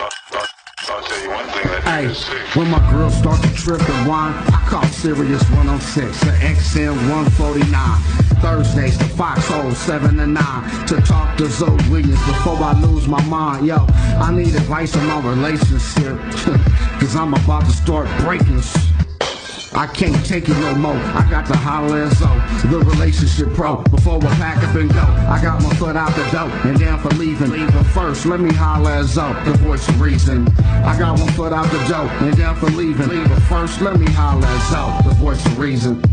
I'll tell you one thing that Hey, is sick. when my girl start to trip and whine, I call Sirius 106 to XM 149. Thursdays to Foxxhole 7 to 9 to talk to ZoWilliams before I lose my mind. Yo, I need advice on my relationship, cause I'm about to start breaking. I can't take it no more. I got to holler at Zoe, the relationship pro. Before I pack up and go, I got my foot out the door and down for leaving. But first, let me holler at Zoe, the voice of reason. I got my foot out the door and down for leaving. But first, let me holler at Zoe, the voice of reason.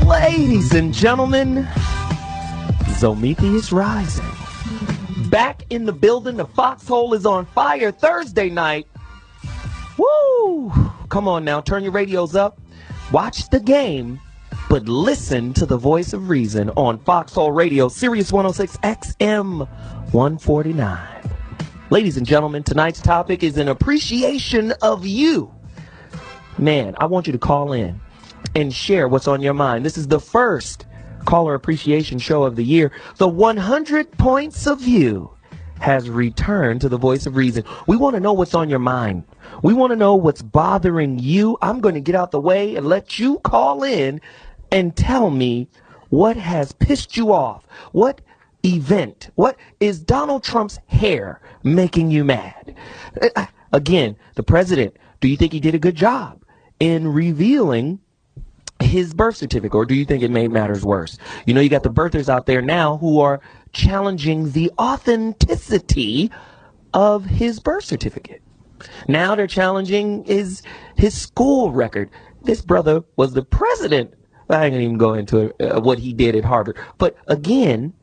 Ladies and gentlemen, Zomithi is rising. Back in the building, the Foxhole is on fire Thursday night. Woo! Come on now, turn your radios up. Watch the game, but listen to the voice of reason on Foxhole Radio, Sirius 106 XM 149. Ladies and gentlemen, tonight's topic is an appreciation of you. Man, I want you to call in and share what's on your mind. This is the first caller appreciation show of the year. The 100 points of view has returned to the voice of reason. We want to know what's on your mind. We want to know what's bothering you. I'm going to get out the way and let you call in and tell me what has pissed you off. What event? What is Donald Trump's hair making you mad? Again, the president, do you think he did a good job in revealing his birth certificate, or do you think it made matters worse? You know, you got the birthers out there now who are challenging the authenticity of his birth certificate. Now they're challenging his school record. This brother was the president. I ain't gonna even go into what he did at Harvard. But again,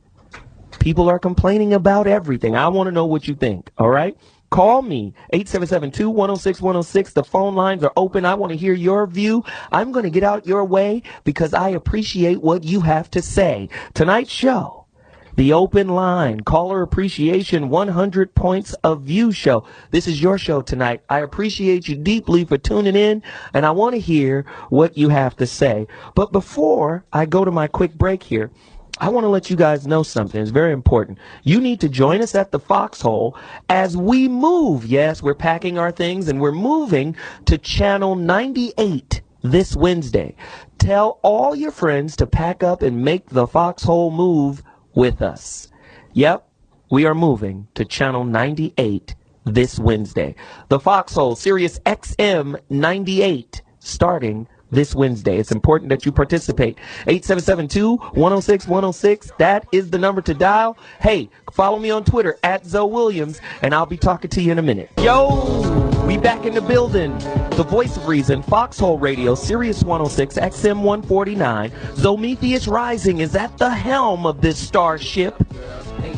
people are complaining about everything. I want to know what you think, all right? Call me, 877-2-106-106. The phone lines are open. I want to hear your view. I'm going to get out your way because I appreciate what you have to say. Tonight's show, the open line, caller appreciation, 100 points of view show. This is your show tonight. I appreciate you deeply for tuning in, and I want to hear what you have to say. But before I go to my quick break here, I want to let you guys know something. It's very important. You need to join us at the Foxhole as we move. Yes, we're packing our things and we're moving to Channel 98 this Wednesday. Tell all your friends to pack up and make the Foxhole move with us. Yep, we are moving to Channel 98 this Wednesday. The Foxhole, Sirius XM 98, starting this Wednesday. It's important that you participate. 877-2-106-106. That is the number to dial. Hey, follow me on Twitter at ZoWilliams, and I'll be talking to you in a minute. Yo, we back in the building. The voice of reason, Foxhole Radio, Sirius 106, XM 149. Zomithi is rising is at the helm of this starship.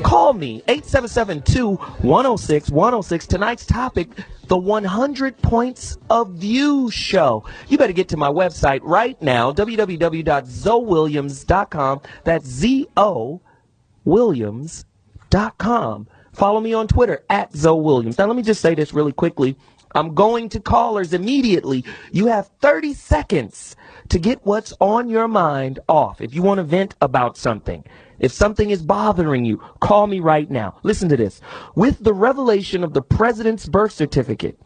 Call me, 877-2-106-106. Tonight's topic, the 100 Points of View show. You better get to my website right now, www.ZoWilliams.com. That's ZoWilliams.com. Follow me on Twitter at ZoWilliams. Now, let me just say this really quickly. I'm going to callers immediately. You have 30 seconds to get what's on your mind off. If you want to vent about something, if something is bothering you, call me right now. Listen to this. With the revelation of the president's birth certificate,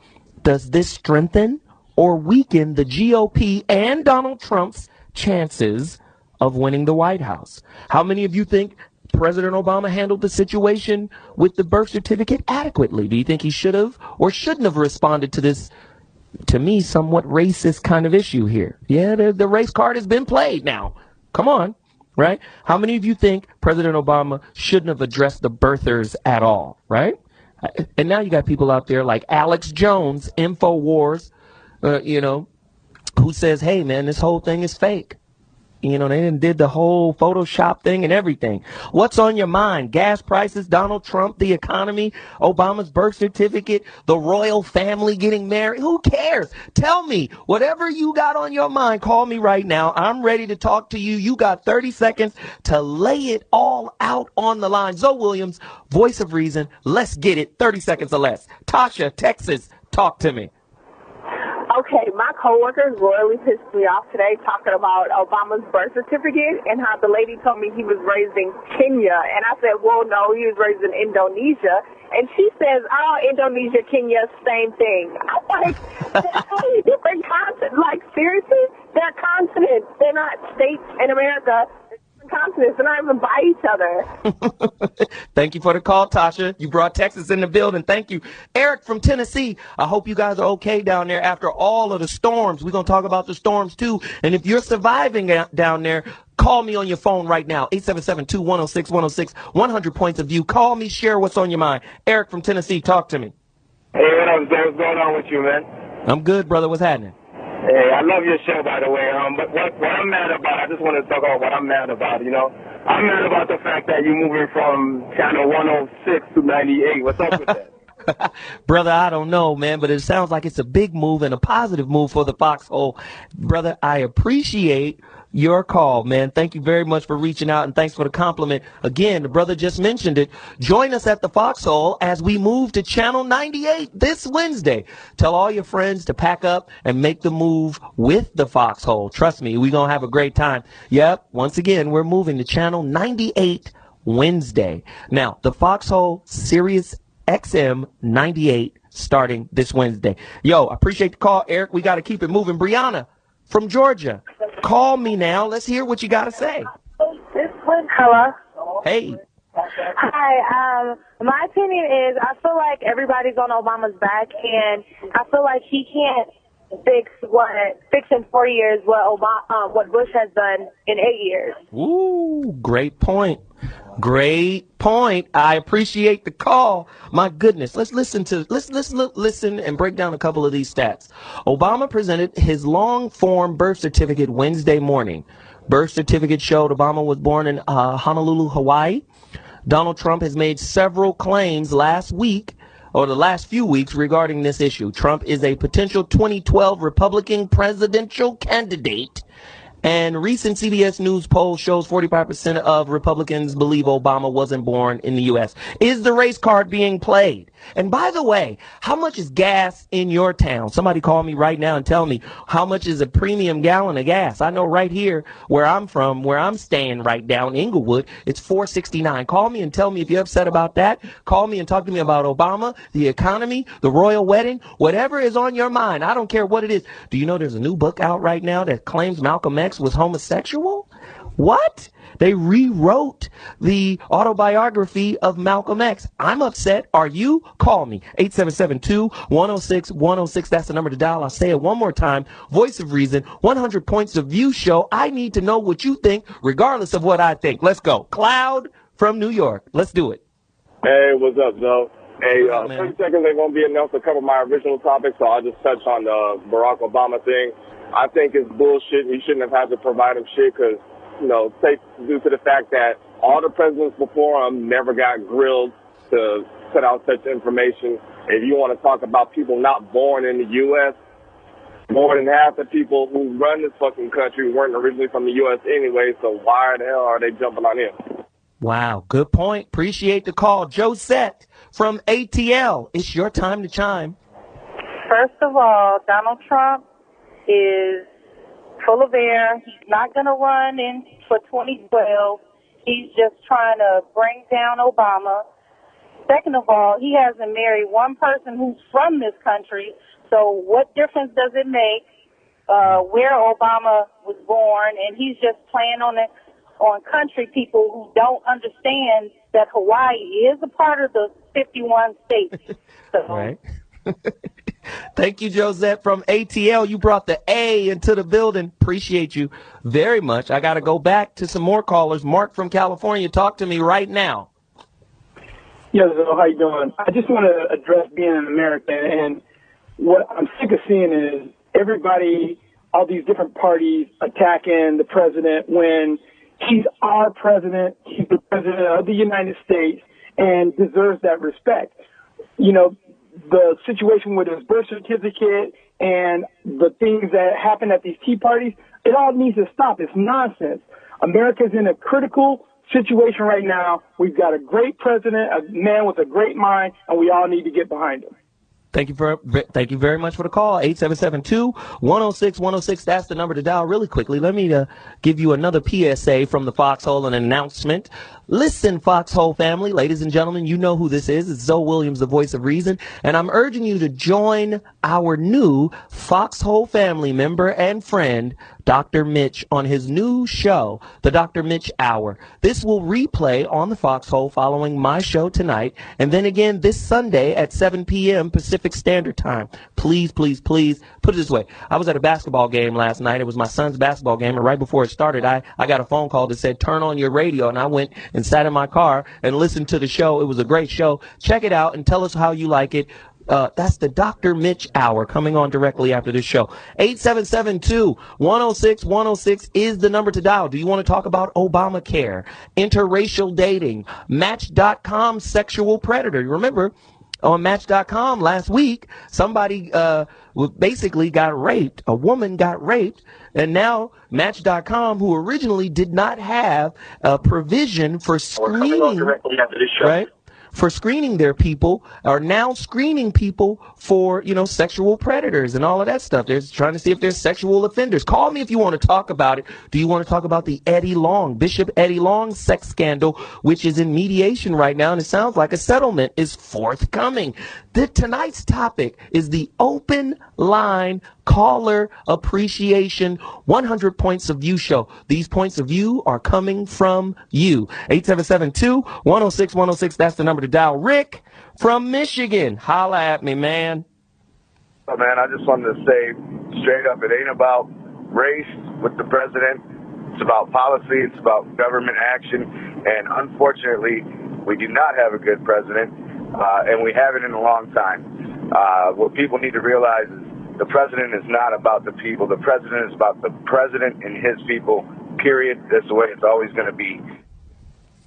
does this strengthen or weaken the GOP and Donald Trump's chances of winning the White House? How many of you think President Obama handled the situation with the birth certificate adequately? Do you think he should have or shouldn't have responded to this, to me, somewhat racist kind of issue here? Yeah, the race card has been played now. Come on. Right? How many of you think President Obama shouldn't have addressed the birthers at all? Right? And now you got people out there like Alex Jones, InfoWars, who says, hey, man, this whole thing is fake. You know, they did the whole Photoshop thing and everything. What's on your mind? Gas prices, Donald Trump, the economy, Obama's birth certificate, the royal family getting married. Who cares? Tell me whatever you got on your mind. Call me right now. I'm ready to talk to you. You got 30 seconds to lay it all out on the line. ZoWilliams, voice of reason. Let's get it. 30 seconds or less. Tasha, Texas, talk to me. Okay, my coworkers royally pissed me off today talking about Obama's birth certificate and how the lady told me he was raised in Kenya. And I said, well, no, he was raised in Indonesia. And she says, oh, Indonesia, Kenya, same thing. I'm like, they're totally different continents. Like, seriously? They're continents. They're not states in America. Continents. They're not even by each other. Thank you for the call, Tasha. You brought Texas in the building. Thank you. Eric from Tennessee. I hope you guys are okay down there after all of the storms. We're going to talk about the storms, too. And if you're surviving down there, call me on your phone right now. 877-210-610, 100 points of view. Call me, share what's on your mind. Eric from Tennessee, talk to me. Hey, what up, Zay? What's going on with you, man? I'm good, brother. What's happening? Hey, I love your show, by the way. But what I'm mad about, I just want to talk about what I'm mad about, you know? I'm mad about the fact that you're moving from channel 106 to 98. What's up with that? Brother, I don't know, man, but it sounds like it's a big move and a positive move for the Foxxhole. Brother, I appreciate your call, man. Thank you very much for reaching out, and thanks for the compliment. Again, the brother just mentioned it. Join us at the Foxxhole as we move to Channel 98 this Wednesday. Tell all your friends to pack up and make the move with the Foxxhole. Trust me, we're going to have a great time. Yep, once again, we're moving to Channel 98 Wednesday. Now, the Foxxhole Sirius XM 98 starting this Wednesday. Yo, I appreciate the call, Eric. We got to keep it moving. Brianna from Georgia, call me now. Let's hear what you got to say. Hello. Hey. Hi. My opinion is I feel like everybody's on Obama's back, and I feel like he can't fix in 4 years what Bush has done in 8 years. Ooh, great point. Great point. I appreciate the call. My goodness. Let's listen and break down a couple of these stats. Obama presented his long-form birth certificate Wednesday morning. Birth certificate showed Obama was born in Honolulu, Hawaii. Donald Trump has made several claims the last few weeks regarding this issue. Trump is a potential 2012 Republican presidential candidate. And recent CBS News poll shows 45% of Republicans believe Obama wasn't born in the U.S. Is the race card being played? And by the way, how much is gas in your town? Somebody call me right now and tell me how much is a premium gallon of gas. I know right here where I'm from, where I'm staying right down Inglewood, it's $4.69. Call me and tell me if you're upset about that. Call me and talk to me about Obama, the economy, the royal wedding, whatever is on your mind. I don't care what it is. Do you know there's a new book out right now that claims Malcolm X was homosexual? What? They rewrote the autobiography of Malcolm X. I'm upset. Are you? Call me. 877-210-610. That's the number to dial. I'll say it one more time. Voice of Reason, 100 Points of View show. I need to know what you think, regardless of what I think. Let's go. Cloud from New York. Let's do it. Hey, what's up, Zoe? Hey, 30 seconds ain't going to be enough to cover my original topic, so I'll just touch on the Barack Obama thing. I think it's bullshit. He shouldn't have had to provide him shit because, due to the fact that all the presidents before him never got grilled to put out such information. If you want to talk about people not born in the U.S., more than half the people who run this fucking country weren't originally from the U.S. anyway, so why the hell are they jumping on him? Wow, good point. Appreciate the call. Josette from ATL, it's your time to chime. First of all, Donald Trump is full of air. He's not going to run in for 2012. He's just trying to bring down Obama. Second of all, he hasn't married one person who's from this country. So what difference does it make where Obama was born? And he's just playing on country people who don't understand that Hawaii is a part of the 51 states. So. Right. Thank you, Josette from ATL. You brought the A into the building. Appreciate you very much. I got to go back to some more callers. Mark from California, talk to me right now. Yeah, so how you doing? I just want to address being an American, and what I'm sick of seeing is everybody, all these different parties attacking the president when he's our president. He's the president of the United States and deserves that respect. The situation with his birth certificate and the things that happen at these tea parties, it all needs to stop. It's nonsense. America's in a critical situation right now. We've got a great president, a man with a great mind, and we all need to get behind him. Thank you very much for the call. 877-2-106-106. That's the number to dial. Really quickly, let me give you another PSA from the Foxxhole, an announcement. Listen, Foxxhole family, ladies and gentlemen, you know who this is. It's ZoWilliams, the voice of reason. And I'm urging you to join our new Foxxhole family member and friend, Dr. Mitch, on his new show, the Dr. Mitch Hour. This will replay on the Foxxhole following my show tonight, and then again this Sunday at 7 p.m. Pacific Standard Time. Please, please, please, put it this way. I was at a basketball game last night. It was my son's basketball game, and right before it started, I got a phone call that said, turn on your radio, and I went and sat in my car and listened to the show. It was a great show. Check it out and tell us how you like it. That's the Dr. Mitch Hour coming on directly after this show. 877-2-106-106 is the number to dial. Do you want to talk about Obamacare, interracial dating, Match.com sexual predator? Remember, on Match.com last week, somebody basically got raped. A woman got raped. And now Match.com, who originally did not have a provision for screening, right? For screening their people, are now screening people for, sexual predators and all of that stuff. They're trying to see if there's sexual offenders. Call me if you want to talk about it. Do you want to talk about the Bishop Eddie Long sex scandal, which is in mediation right now, and it sounds like a settlement is forthcoming. Tonight's topic is the open line caller appreciation 100 points of view show. These points of view are coming from you. 877-2-106-106. That's the number to dial. Rick from Michigan. Holla at me, man. Oh, man, I just wanted to say straight up, it ain't about race with the president. It's about policy. It's about government action. And unfortunately, we do not have a good president, and we haven't in a long time. What people need to realize is the president is not about the people. The president is about the president and his people, period. That's the way it's always going to be.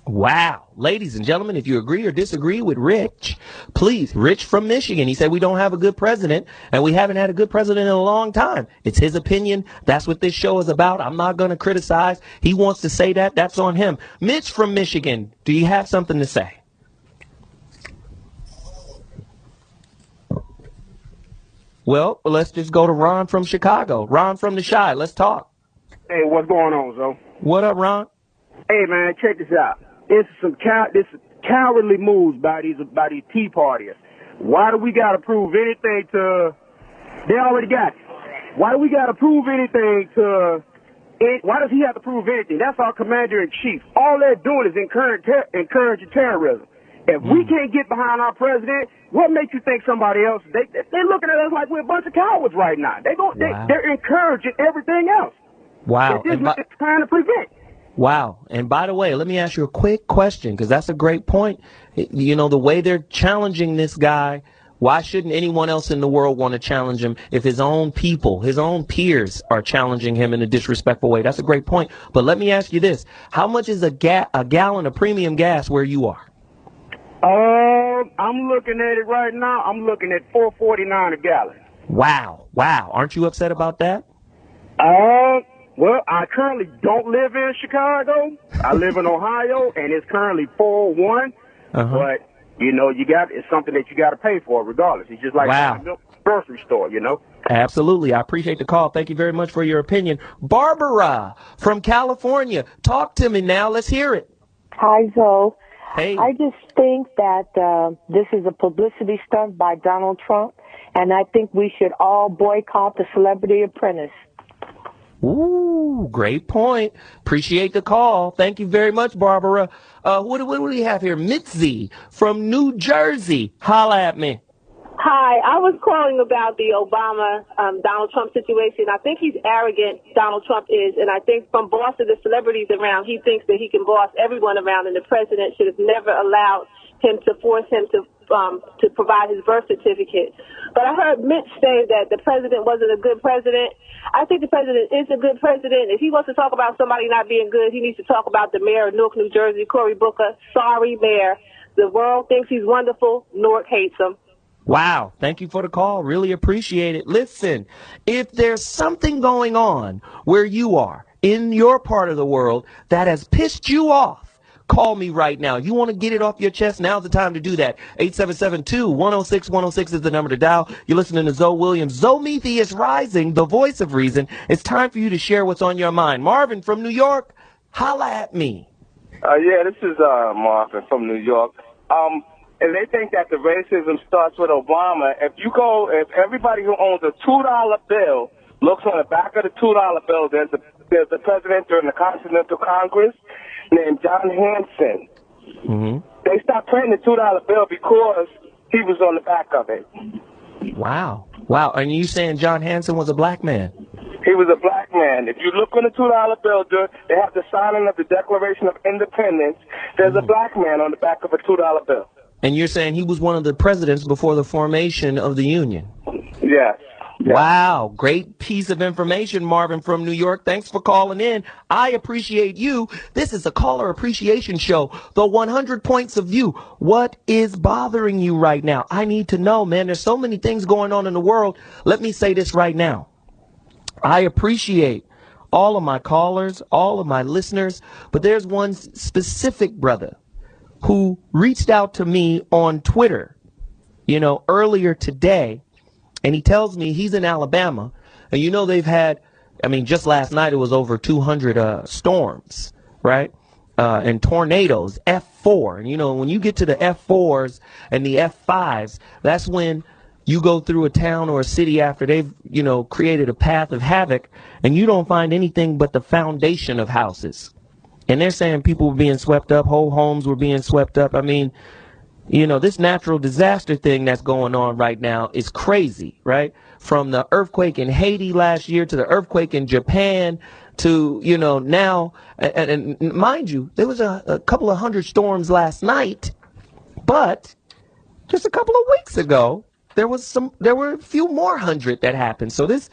Wow. Ladies and gentlemen, if you agree or disagree with Rich, please, Rich from Michigan, he said we don't have a good president, and we haven't had a good president in a long time. It's his opinion. That's what this show is about. I'm not going to criticize. He wants to say that. That's on him. Mitch from Michigan, do you have something to say? Well, let's just go to Ron from Chicago. Ron from the Chi. Let's talk. Hey, what's going on, Zo? What up, Ron? Hey, man, check this out. This is cowardly moves by these Tea Partiers. Why do we got to prove anything to? They already got it. Why do we got to prove anything to? Why does he have to prove anything? That's our commander in chief. All they're doing is encouraging terrorism. If we can't get behind our president, what makes you think somebody else? They're looking at us like we're a bunch of cowards right now. They're encouraging everything else. Wow. This is what they're trying to prevent. Wow. And by the way, let me ask you a quick question, because that's a great point. The way they're challenging this guy, why shouldn't anyone else in the world want to challenge him if his own people, his own peers are challenging him in a disrespectful way? That's a great point. But let me ask you this. How much is a gallon of premium gas where you are? I'm looking at it right now. I'm looking at $4.49 a gallon. Wow. Aren't you upset about that? Well, I currently don't live in Chicago. I live in Ohio, and it's currently 4.1. But it's something that you got to pay for regardless. It's just like a grocery store, Absolutely. I appreciate the call. Thank you very much for your opinion. Barbara from California, talk to me now. Let's hear it. Hi, Zoe. Hey. I just think that this is a publicity stunt by Donald Trump, and I think we should all boycott the Celebrity Apprentice. Ooh, great point. Appreciate the call. Thank you very much, Barbara. What do we have here? Mitzi from New Jersey. Holla at me. Hi, I was calling about the Obama-Donald Trump situation. I think he's arrogant, Donald Trump is, and I think from bossing the celebrities around, he thinks that he can boss everyone around, and the president should have never allowed him to force him to provide his birth certificate. But I heard Mitch say that the president wasn't a good president. I think the president is a good president. If he wants to talk about somebody not being good, he needs to talk about the mayor of Newark, New Jersey, Cory Booker. Sorry, mayor. The world thinks he's wonderful. Newark hates him. Wow. Thank you for the call. Really appreciate it. Listen, if there's something going on where you are in your part of the world that has pissed you off, call me right now. You want to get it off your chest? Now's the time to do that. 877-2-106-106 is the number to dial. You're listening to ZoWilliams. Zomethi is rising, the voice of reason. It's time for you to share what's on your mind. Marvin from New York, holla at me. Yeah, this is Marvin from New York. And they think that the racism starts with Obama. If everybody who owns a $2 bill looks on the back of the $2 bill, there's a president during the Continental Congress named John Hanson. Mm-hmm. They stopped printing the $2 bill because he was on the back of it. Wow. And you saying John Hanson was a black man? He was a black man. If you look on the $2 bill, they have the signing of the Declaration of Independence. There's a black man on the back of a $2 bill. And you're saying he was one of the presidents before the formation of the Union? Yes. Wow. Great piece of information, Marvin from New York. Thanks for calling in. I appreciate you. This is a caller appreciation show. The 100 points of view. What is bothering you right now? I need to know, man. There's so many things going on in the world. Let me say this right now. I appreciate all of my callers, all of my listeners, but there's one specific brother who reached out to me on Twitter, earlier today, and he tells me he's in Alabama, and they've had, just last night it was over 200 storms, right, and tornadoes, F4, and when you get to the F4s and the F5s, that's when you go through a town or a city after they've, created a path of havoc, and you don't find anything but the foundation of houses. And they're saying people were being swept up, whole homes were being swept up. This natural disaster thing that's going on right now is crazy, right? From the earthquake in Haiti last year to the earthquake in Japan to, now, and mind you, there was a couple of hundred storms last night, but just a couple of weeks ago, there were a few more hundred that happened. So this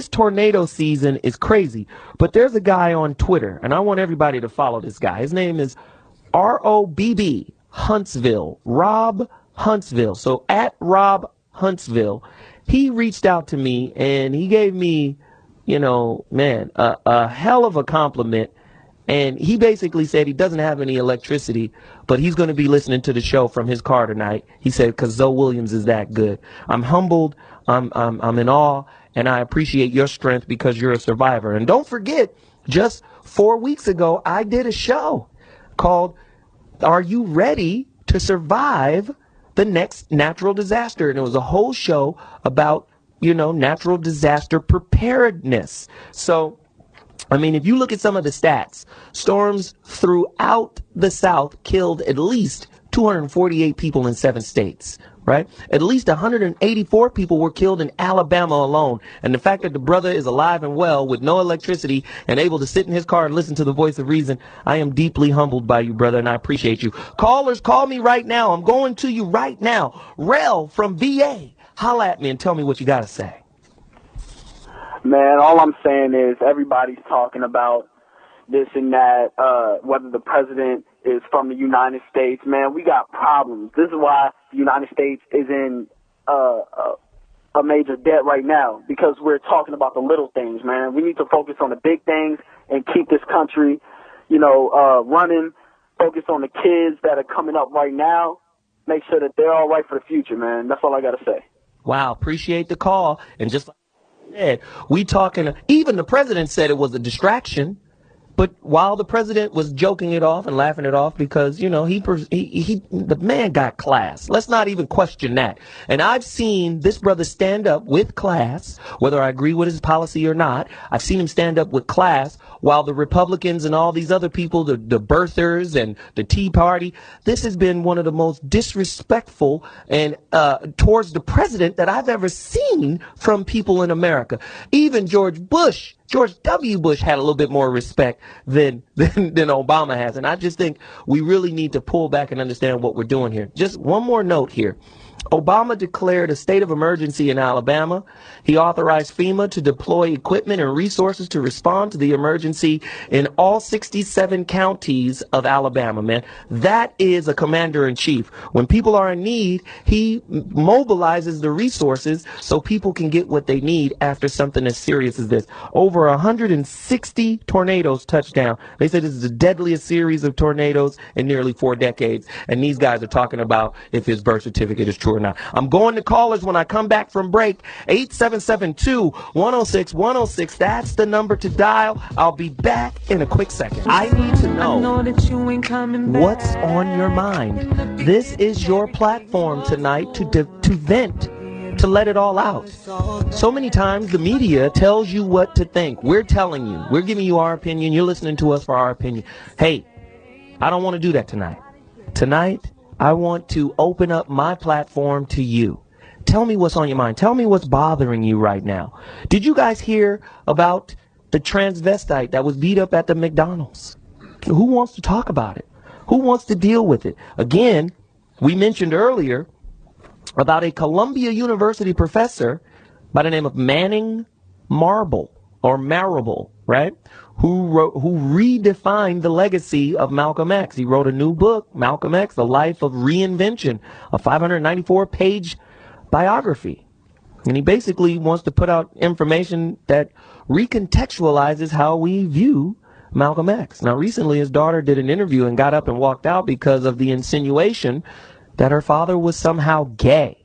tornado season is crazy. But there's a guy on Twitter, and I want everybody to follow this guy. His name is ROBB Huntsville, Rob Huntsville. So at Rob Huntsville, he reached out to me and he gave me, a hell of a compliment. And he basically said he doesn't have any electricity, but he's going to be listening to the show from his car tonight. He said, because ZoWilliams is that good. I'm humbled. I'm in awe. And I appreciate your strength because you're a survivor. And don't forget, just 4 weeks ago, I did a show called Are You Ready to Survive the Next Natural Disaster? And it was a whole show about, natural disaster preparedness. So, if you look at some of the stats, storms throughout the South killed at least 248 people in 7 states, right? At least 184 people were killed in Alabama alone. And the fact that the brother is alive and well with no electricity and able to sit in his car and listen to the voice of reason, I am deeply humbled by you, brother, and I appreciate you. Callers, call me right now. I'm going to you right now. Rel from VA, holla at me and tell me what you got to say. Man, all I'm saying is everybody's talking about this and that, whether the president is from the United States. Man, we got problems. This is why the United States is in a major debt right now, because we're talking about the little things, man. We need to focus on the big things and keep this country, running, focus on the kids that are coming up right now, make sure that they're all right for the future, man. That's all I got to say. Wow, appreciate the call. And just like said, we talking, even the president said it was a distraction, but while the president was joking it off and laughing it off because, the man got class. Let's not even question that. And I've seen this brother stand up with class, whether I agree with his policy or not. I've seen him stand up with class while the Republicans and all these other people, the birthers and the Tea Party, this has been one of the most disrespectful and towards the president that I've ever seen from people in America. Even George W. Bush had a little bit more respect than Obama has. And I just think we really need to pull back and understand what we're doing here. Just one more note here. Obama declared a state of emergency in Alabama. He authorized FEMA to deploy equipment and resources to respond to the emergency in all 67 counties of Alabama, man. That is a commander-in-chief. When people are in need, he mobilizes the resources so people can get what they need after something as serious as this. Over 160 tornadoes touched down. They said this is the deadliest series of tornadoes in nearly 4 decades. And these guys are talking about if his birth certificate is true or not. I'm going to callers when I come back from break. 8772-106-106. That's the number to dial. I'll be back in a quick second. I need to know what's on your mind. This is your platform tonight to vent, to let it all out. So many times the media tells you what to think. We're telling you. We're giving you our opinion. You're listening to us for our opinion. Hey, I don't want to do that tonight. Tonight, I want to open up my platform to you. Tell me what's on your mind. Tell me what's bothering you right now. Did you guys hear about the transvestite that was beat up at the McDonald's? Who wants to talk about it? Who wants to deal with it? Again, we mentioned earlier about a Columbia University professor by the name of Manning Marable, right? Who redefined the legacy of Malcolm X. He wrote a new book, Malcolm X, The Life of Reinvention, a 594-page biography. And he basically wants to put out information that recontextualizes how we view Malcolm X. Now, recently his daughter did an interview and got up and walked out because of the insinuation that her father was somehow gay.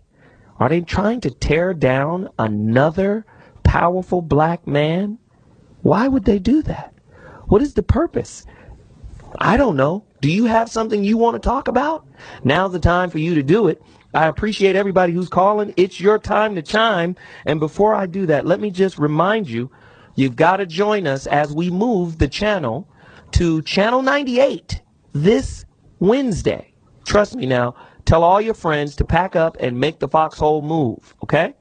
Are they trying to tear down another powerful black man? Why would they do that? What is the purpose? I don't know. Do you have something you want to talk about? Now's the time for you to do it. I appreciate everybody who's calling. It's your time to chime. And before I do that, let me just remind you, you've got to join us as we move the channel to Channel 98 this Wednesday. Trust me now. Tell all your friends to pack up and make the Foxxhole move, okay?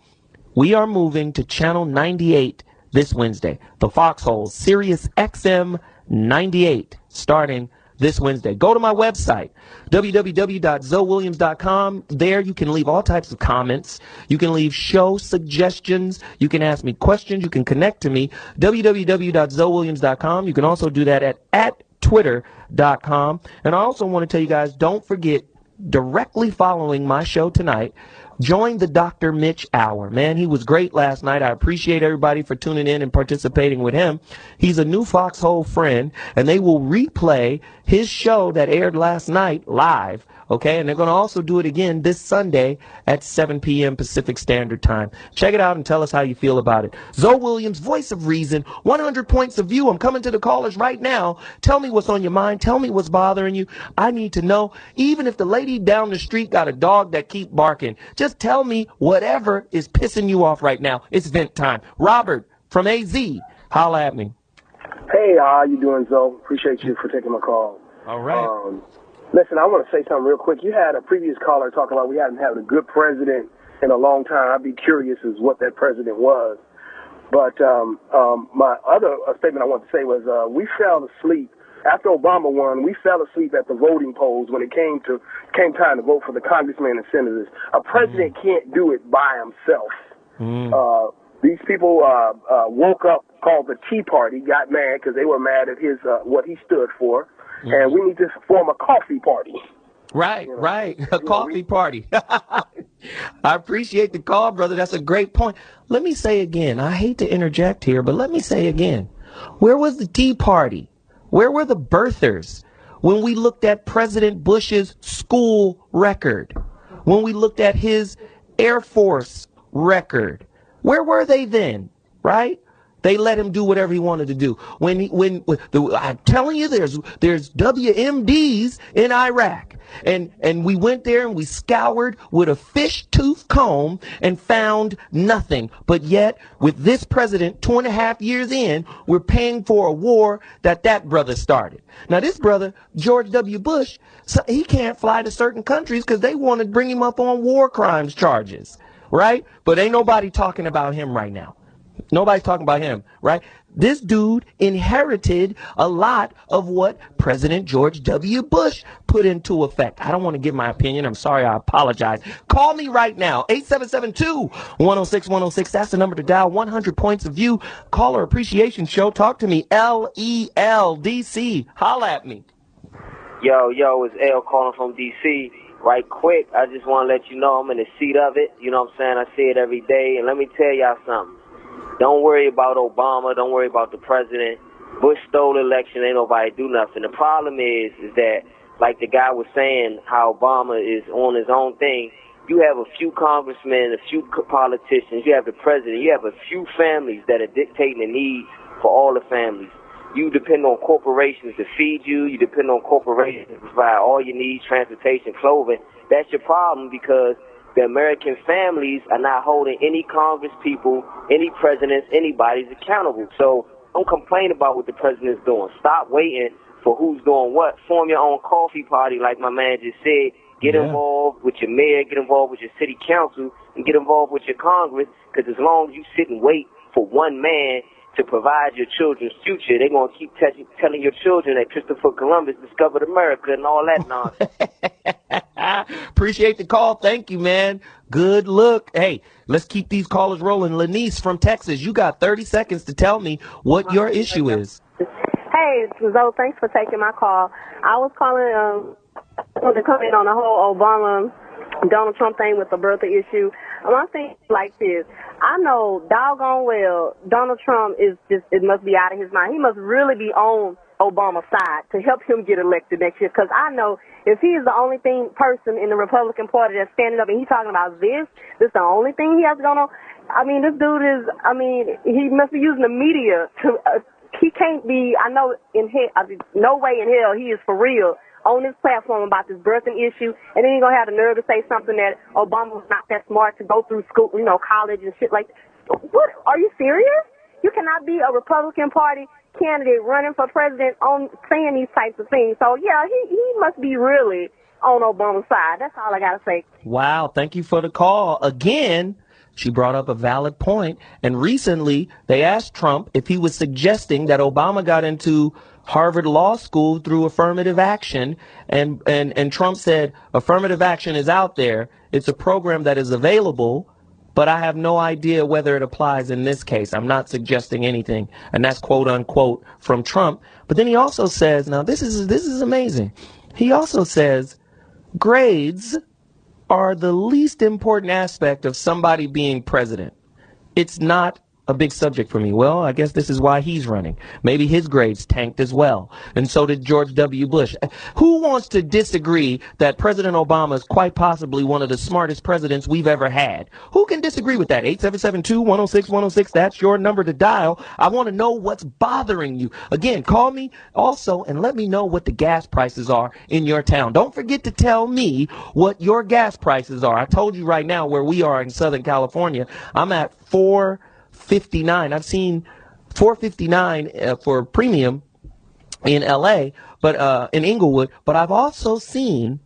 We are moving to Channel 98 this Wednesday. The Foxxhole, Sirius XM 98, starting this Wednesday. Go to my website, www.ZoWilliams.com. There you can leave all types of comments. You can leave show suggestions. You can ask me questions. You can connect to me, www.ZoWilliams.com. You can also do that at Twitter.com. And I also want to tell you guys, don't forget, directly following my show tonight, join the Dr. Mitch Hour. Man, he was great last night. I appreciate everybody for tuning in and participating with him. He's a new Foxxhole friend, and they will replay his show that aired last night live, okay? And they're going to also do it again this Sunday at 7 p.m. Pacific Standard Time. Check it out and tell us how you feel about it. ZoWilliams, voice of reason, 100 points of view. I'm coming to the callers right now. Tell me what's on your mind. Tell me what's bothering you. I need to know. Even if the lady down the street got a dog that keep barking, just tell me whatever is pissing you off right now. It's vent time. Robert from AZ, holla at me. Hey, how you doing, Zoe? Appreciate you for taking my call. All right. Listen, I want to say something real quick. You had a previous caller talking about we haven't had a good president in a long time. I'd be curious as what that president was. But my other statement I want to say was we fell asleep. After Obama won, we fell asleep at the voting polls when it came time to vote for the congressmen and senators. A president can't do it by himself. These people woke up, called the Tea Party, got mad because they were mad at his what he stood for, and we need to form a coffee party. Right, right, a coffee party. I appreciate the call, brother. That's a great point. Let me say again, I hate to interject here, but let me say again, where was the Tea Party? Where were the birthers when we looked at President Bush's school record? When we looked at his Air Force record? Where were they then, right? They let him do whatever he wanted to do. I'm telling you, there's WMDs in Iraq. And we went there and we scoured with a fish tooth comb and found nothing. But yet, with this president, 2.5 years in, we're paying for a war that brother started. Now, this brother, George W. Bush, he can't fly to certain countries because they want to bring him up on war crimes charges, right? But ain't nobody talking about him right now. Nobody's talking about him, right? This dude inherited a lot of what President George W. Bush put into effect. I don't want to give my opinion. I'm sorry. I apologize. Call me right now. 877-2-106-106. That's the number to dial. 100 Points of View. Caller Appreciation Show. Talk to me. LELDC. Holla at me. Yo, it's L calling from D.C. Right quick, I just want to let you know I'm in the seat of it. You know what I'm saying? I see it every day. And let me tell y'all something. Don't worry about Obama. Don't worry about the president. Bush stole the election. Ain't nobody do nothing. The problem is that, like the guy was saying, how Obama is on his own thing. You have a few congressmen, a few politicians. You have the president. You have a few families that are dictating the needs for all the families. You depend on corporations to feed you. You depend on corporations to provide all your needs, transportation, clothing. That's your problem because the American families are not holding any Congress people, any presidents, anybody's accountable. So don't complain about what the president's doing. Stop waiting for who's doing what. Form your own coffee party, like my man just said. Get involved with your mayor, get involved with your city council, and get involved with your Congress, because as long as you sit and wait for one man to provide your children's future, they're going to keep telling your children that Christopher Columbus discovered America and all that nonsense. Appreciate the call. Thank you, man. Good look. Hey, let's keep these callers rolling. Lanice from Texas, you got 30 seconds to tell me what your issue is. Hey, Zoe, thanks for taking my call. I was calling to comment on the whole Obama-Donald Trump thing with the birther issue. My thing is like this. I know doggone well Donald Trump is just, it must be out of his mind. He must really be on Obama's side to help him get elected next year, because I know if he is the only person in the Republican Party that's standing up and he's talking about this is the only thing he has going on. I mean, this dude is, he must be using the media to, he can't be, I know in hell, no way in hell he is for real on this platform about this birthing issue, and then he's going to have the nerve to say something that Obama was not that smart to go through school, college and shit like that. What? Are you serious? You cannot be a Republican Party candidate running for president on saying these types of things. So, yeah, he must be really on Obama's side. That's all I got to say. Wow, thank you for the call. Again, she brought up a valid point. And recently, they asked Trump if he was suggesting that Obama got into Harvard Law School through affirmative action. And Trump said, affirmative action is out there. It's a program that is available, but I have no idea whether it applies in this case. I'm not suggesting anything. And that's quote unquote from Trump. But then he also says, now this is amazing. He also says grades are the least important aspect of somebody being president. It's not a big subject for me. Well, I guess this is why he's running. Maybe his grades tanked as well. And so did George W. Bush. Who wants to disagree that President Obama is quite possibly one of the smartest presidents we've ever had? Who can disagree with that? 877-2-106-106. That's your number to dial. I want to know what's bothering you. Again, call me also and let me know what the gas prices are in your town. Don't forget to tell me what your gas prices are. I told you right now where we are in Southern California. I'm at $4.59. I've seen $4.59 for premium in LA, but in Inglewood, but I've also seen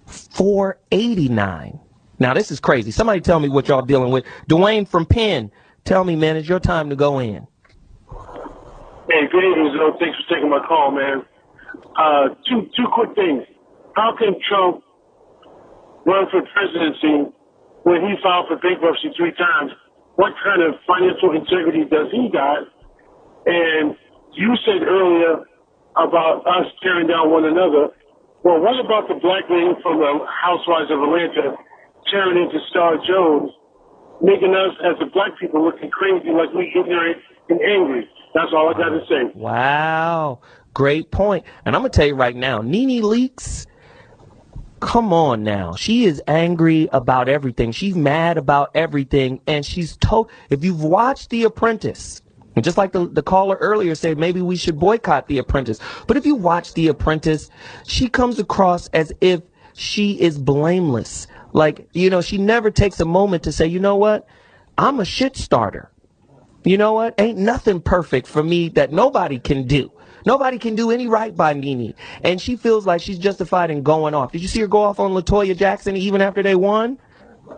$4.89. Now this is crazy. Somebody tell me what y'all dealing with. Dwayne from Penn, tell me, man, it's your time to go in. Hey, good evening, Zoe. Thanks for taking my call, man. Two quick things. How can Trump run for presidency when he filed for bankruptcy 3 times? What kind of financial integrity does he got? And you said earlier about us tearing down one another. Well, what about the black lady from the Housewives of Atlanta tearing into Star Jones, making us as the black people looking crazy like we ignorant and angry? That's all I got to say. Wow. Great point. And I'm going to tell you right now, Nene Leakes, come on now. She is angry about everything. She's mad about everything. And she's told, if you've watched The Apprentice, and just like the caller earlier said, maybe we should boycott The Apprentice. But if you watch The Apprentice, she comes across as if she is blameless. Like, she never takes a moment to say, you know what? I'm a shit starter. You know what? Ain't nothing perfect for me that nobody can do. Nobody can do any right by Nene. And she feels like she's justified in going off. Did you see her go off on LaToya Jackson even after they won?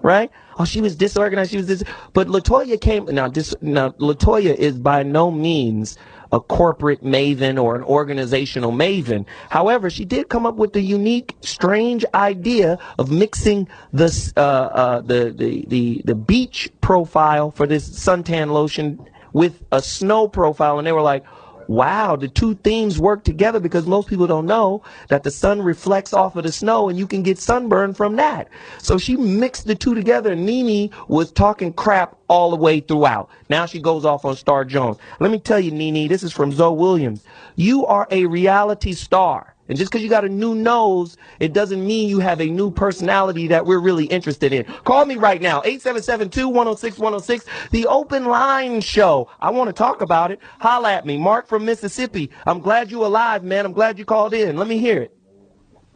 right? Oh, she was disorganized. She was this. But LaToya came. Now, LaToya is by no means a corporate maven or an organizational maven. However, she did come up with the unique, strange idea of mixing the beach profile for this suntan lotion with a snow profile, and they were like, wow, the two themes work together, because most people don't know that the sun reflects off of the snow and you can get sunburn from that. So she mixed the two together, and Nene was talking crap all the way throughout. Now she goes off on Star Jones. Let me tell you, Nene, this is from ZoWilliams. You are a reality star. And just because you got a new nose, it doesn't mean you have a new personality that we're really interested in. Call me right now, 877-210-6106, the Open Line Show. I want to talk about it. Holla at me. Mark from Mississippi. I'm glad you alive, man. I'm glad you called in. Let me hear it.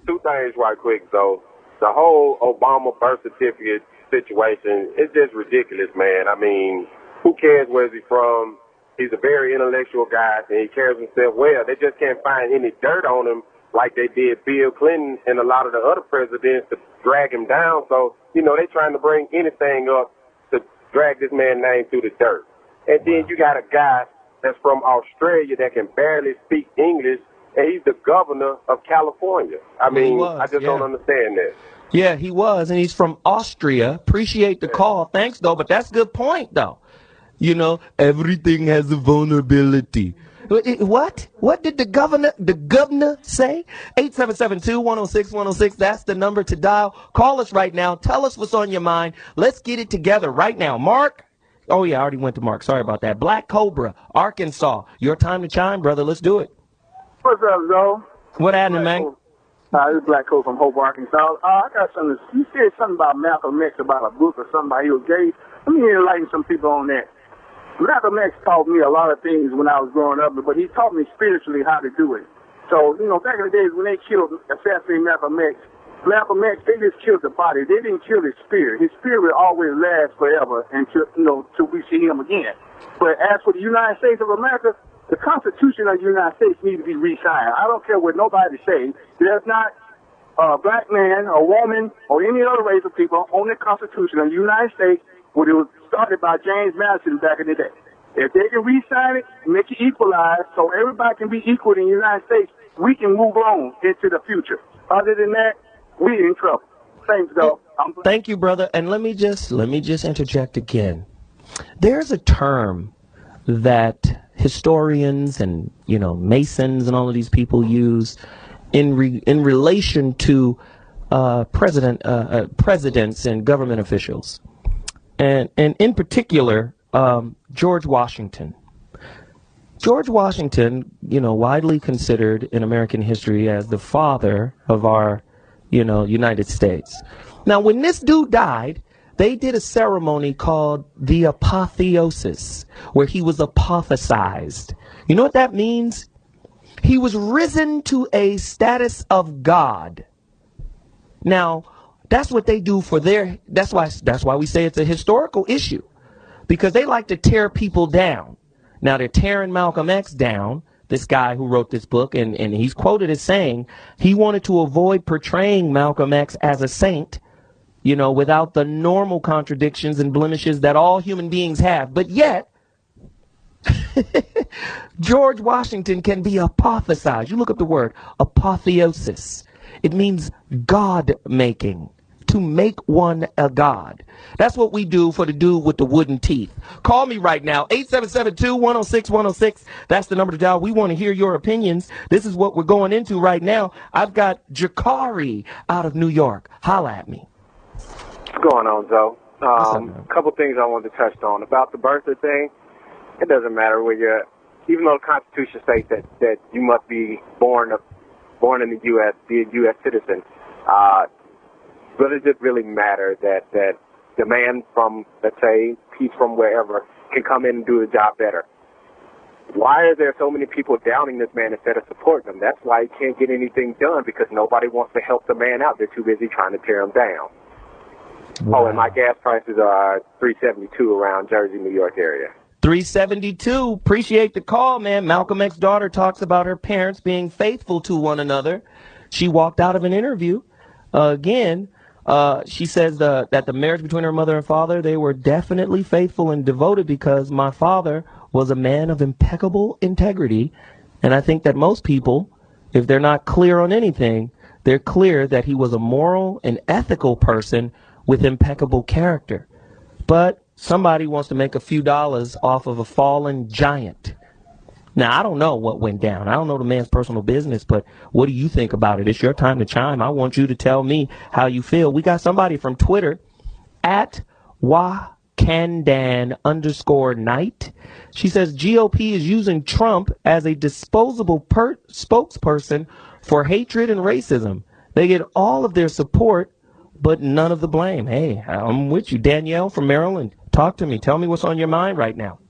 Two things right quick, though. The whole Obama birth certificate situation is just ridiculous, man. I mean, who cares where he's from? He's a very intellectual guy, and he carries himself well. They just can't find any dirt on him like they did Bill Clinton and a lot of the other presidents to drag him down. So, you know, they're trying to bring anything up to drag this man's name through the dirt. And then you got a guy that's from Australia that can barely speak English, and he's the governor of California. I mean, I just don't understand that. Yeah, he was, and he's from Austria. Appreciate the call. Thanks, though, but that's a good point, though. You know, everything has a vulnerability. What? What did the governor say? 877-210-6106. That's the number to dial. Call us right now. Tell us what's on your mind. Let's get it together right now. Mark? Oh, yeah, I already went to Mark. Sorry about that. Black Cobra, Arkansas. Your time to chime, brother. Let's do it. What's up, Zoe? What happening, man? This is Black Cobra from Hope, Arkansas. I got something. You said something about Malcolm X, about a book or something about he was gay. Let me enlighten some people on that. Malcolm X taught me a lot of things when I was growing up, but he taught me spiritually how to do it. So, you know, back in the days when they assassinated Malcolm X, they just killed the body. They didn't kill his spirit. His spirit will always last forever until, you know, till we see him again. But as for the United States of America, the Constitution of the United States needs to be re-signed. I don't care what nobody says. There's not a black man, a woman, or any other race of people on the Constitution of the United States when it was started by James Madison back in the day. If they can re-sign it, make it equalized so everybody can be equal in the United States, we can move on into the future. Other than that, we're in trouble. Thanks, though. Thank you, brother. And let me just interject again. There's a term that historians and, you know, Masons and all of these people use in relation to presidents and government officials. And in particular, George Washington. George Washington, you know, widely considered in American history as the father of our, you know, United States. Now, when this dude died, they did a ceremony called the apotheosis, where he was apothecized. You know what that means? He was risen to a status of God. Now, that's what they do for that's why we say it's a historical issue, because they like to tear people down. Now they're tearing Malcolm X down, this guy who wrote this book, and he's quoted as saying he wanted to avoid portraying Malcolm X as a saint, you know, without the normal contradictions and blemishes that all human beings have. But yet, George Washington can be apothecized. You look up the word apotheosis. It means God-making. To make one a god. That's what we do for the dude with the wooden teeth. Call me right now, 877-210-6106. That's the number to dial. We want to hear your opinions. This is what we're going into right now. I've got Jakari out of New York. Holla at me. What's going on, Zoe? A couple things I wanted to touch on. About the birthday thing, it doesn't matter where you're, even though the Constitution states that you must be born in the U.S., be a U.S. citizen. But it doesn't really matter that the man from, let's say, he's from wherever, can come in and do the job better. Why are there so many people doubting this man instead of supporting him? That's why he can't get anything done, because nobody wants to help the man out. They're too busy trying to tear him down. Wow. Oh, and my gas prices are $3.72 around Jersey, New York area. $3.72. Appreciate the call, man. Malcolm X's daughter talks about her parents being faithful to one another. She walked out of an interview again. She says that the marriage between her mother and father, they were definitely faithful and devoted because my father was a man of impeccable integrity. And I think that most people, if they're not clear on anything, they're clear that he was a moral and ethical person with impeccable character. But somebody wants to make a few dollars off of a fallen giant. Now, I don't know what went down. I don't know the man's personal business, but what do you think about it? It's your time to chime. I want you to tell me how you feel. We got somebody from Twitter, at Wakandan_Knight. She says GOP is using Trump as a disposable spokesperson for hatred and racism. They get all of their support, but none of the blame. Hey, I'm with you. Danielle from Maryland, talk to me. Tell me what's on your mind right now.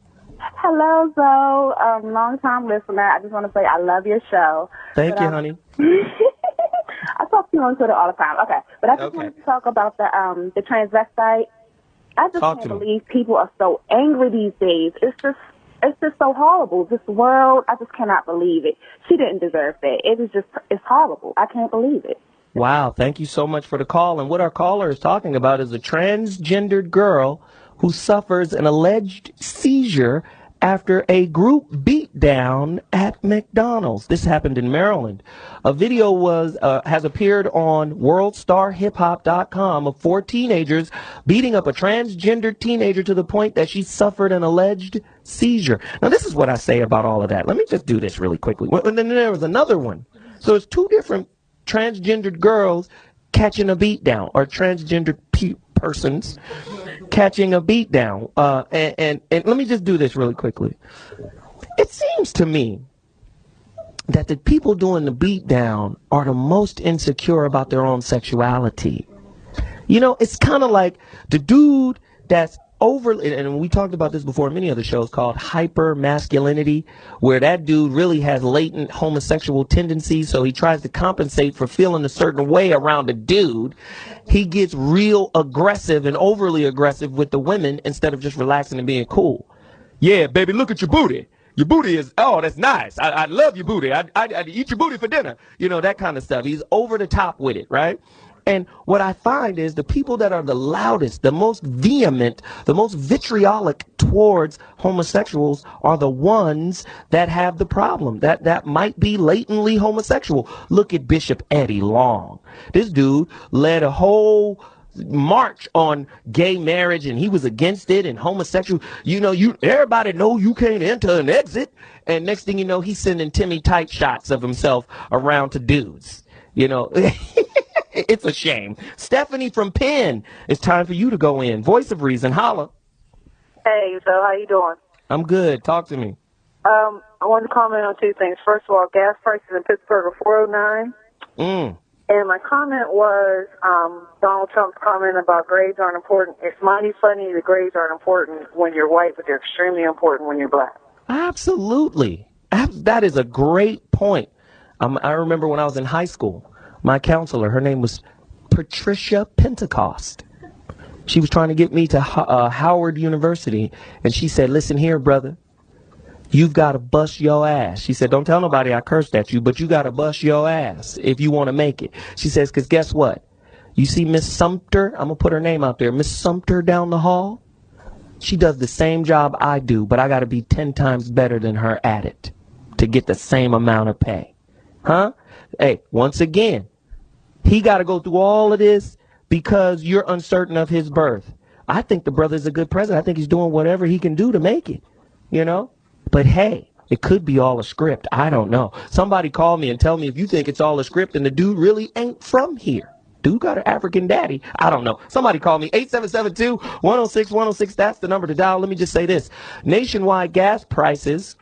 Hello, Zoe. Long-time listener. I just want to say I love your show. Thank you, honey. I talk to you on Twitter all the time. Okay, but I just wanted to talk about the transvestite. I just can't believe people are so angry these days. It's just so horrible. This world, I just cannot believe it. She didn't deserve that. It's horrible. I can't believe it. Wow, thank you so much for the call. And what our caller is talking about is a transgendered girl who suffers an alleged seizure after a group beatdown at McDonald's. This happened in Maryland. A video has appeared on WorldStarHipHop.com of 4 teenagers beating up a transgendered teenager to the point that she suffered an alleged seizure. Now, this is what I say about all of that. Let me just do this really quickly. And then there was another one. So it's 2 different transgendered girls catching a beatdown, or transgendered persons catching a beat down. And let me just do this really quickly. It seems to me that the people doing the beat down are the most insecure about their own sexuality. You know, it's kind of like the dude that's overly, and we talked about this before in many other shows, called hyper masculinity, where that dude really has latent homosexual tendencies, so he tries to compensate for feeling a certain way around a dude. He gets real aggressive and overly aggressive with the women instead of just relaxing and being cool. Yeah, baby, look at your booty. Your booty is, oh, that's nice. I love your booty. I'd eat your booty for dinner. You know, that kind of stuff. He's over the top with it, right? And what I find is the people that are the loudest, the most vehement, the most vitriolic towards homosexuals are the ones that have the problem, that might be latently homosexual. Look at Bishop Eddie Long. This dude led a whole march on gay marriage, and he was against it, and homosexual. You know, everybody know you can't enter and exit. And next thing you know, he's sending Timmy Tight shots of himself around to dudes. You know, it's a shame. Stephanie from Penn, it's time for you to go in. Voice of Reason, holla. Hey, so how you doing? I'm good. Talk to me. I wanted to comment on 2 things. First of all, gas prices in Pittsburgh are $4.09. And my comment was Donald Trump's comment about grades aren't important. It's mighty funny that grades aren't important when you're white, but they're extremely important when you're black. Absolutely. That is a great point. I remember when I was in high school, my counselor, her name was Patricia Pentecost. She was trying to get me to Howard University, and she said, listen here, brother, you've got to bust your ass. She said, don't tell nobody I cursed at you, but you got to bust your ass if you want to make it. She says, because guess what? You see Miss Sumter? I'm going to put her name out there. Miss Sumter down the hall? She does the same job I do, but I got to be 10 times better than her at it to get the same amount of pay. Huh? Hey, once again, he got to go through all of this because you're uncertain of his birth. I think the brother's a good president. I think he's doing whatever he can do to make it, you know? But hey, it could be all a script. I don't know. Somebody call me and tell me if you think it's all a script and the dude really ain't from here. Dude got an African daddy. I don't know. Somebody call me. 8772-106-106. That's the number to dial. Let me just say this. Nationwide gas prices,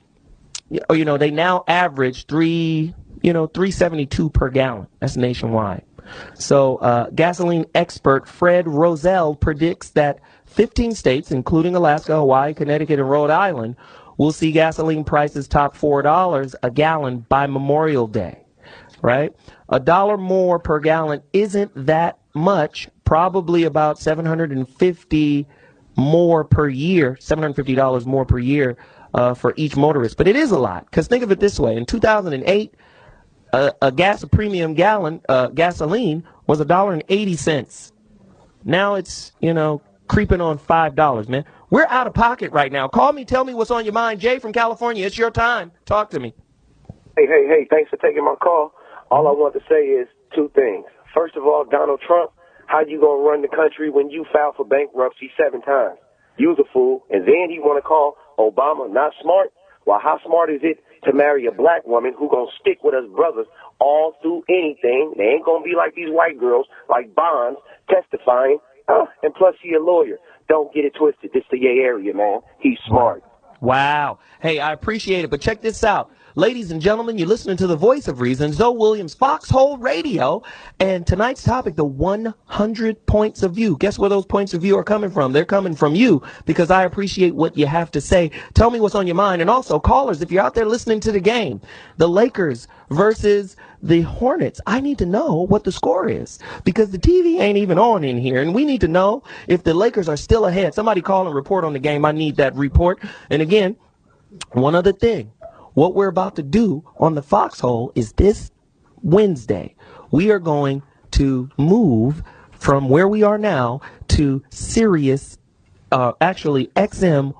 you know, they now average $3.72 per gallon. That's nationwide. So gasoline expert Fred Roselle predicts that 15 states, including Alaska, Hawaii, Connecticut, and Rhode Island, will see gasoline prices top $4 a gallon by Memorial Day, right? $1 more per gallon isn't that much, probably about $750 more per year, $750 more per year for each motorist. But it is a lot, because think of it this way. In 2008, a premium gallon gasoline was $1.80. Now it's, creeping on $5, man. We're out of pocket right now. Call me, tell me what's on your mind. Jay from California, it's your time. Talk to me. Hey, thanks for taking my call. All I want to say is two things. First of all, Donald Trump, how you going to run the country when you filed for bankruptcy 7 times? You's a fool. And then he want to call Obama not smart? Well, how smart is it to marry a black woman who going to stick with us brothers all through anything? They ain't going to be like these white girls, like Bonds, testifying. And plus, he a lawyer. Don't get it twisted. This the Yay area, man. He's smart. Wow. Hey, I appreciate it, but check this out. Ladies and gentlemen, you're listening to the voice of reason, ZoWilliams Foxxhole Radio, and tonight's topic, the 100 points of view. Guess where those points of view are coming from? They're coming from you, because I appreciate what you have to say. Tell me what's on your mind, and also, callers, if you're out there listening to the game, the Lakers versus the Hornets, I need to know what the score is, because the TV ain't even on in here, and we need to know if the Lakers are still ahead. Somebody call and report on the game. I need that report. And again, one other thing. What we're about to do on the Foxhole is this Wednesday, we are going to move from where we are now to Sirius, actually XM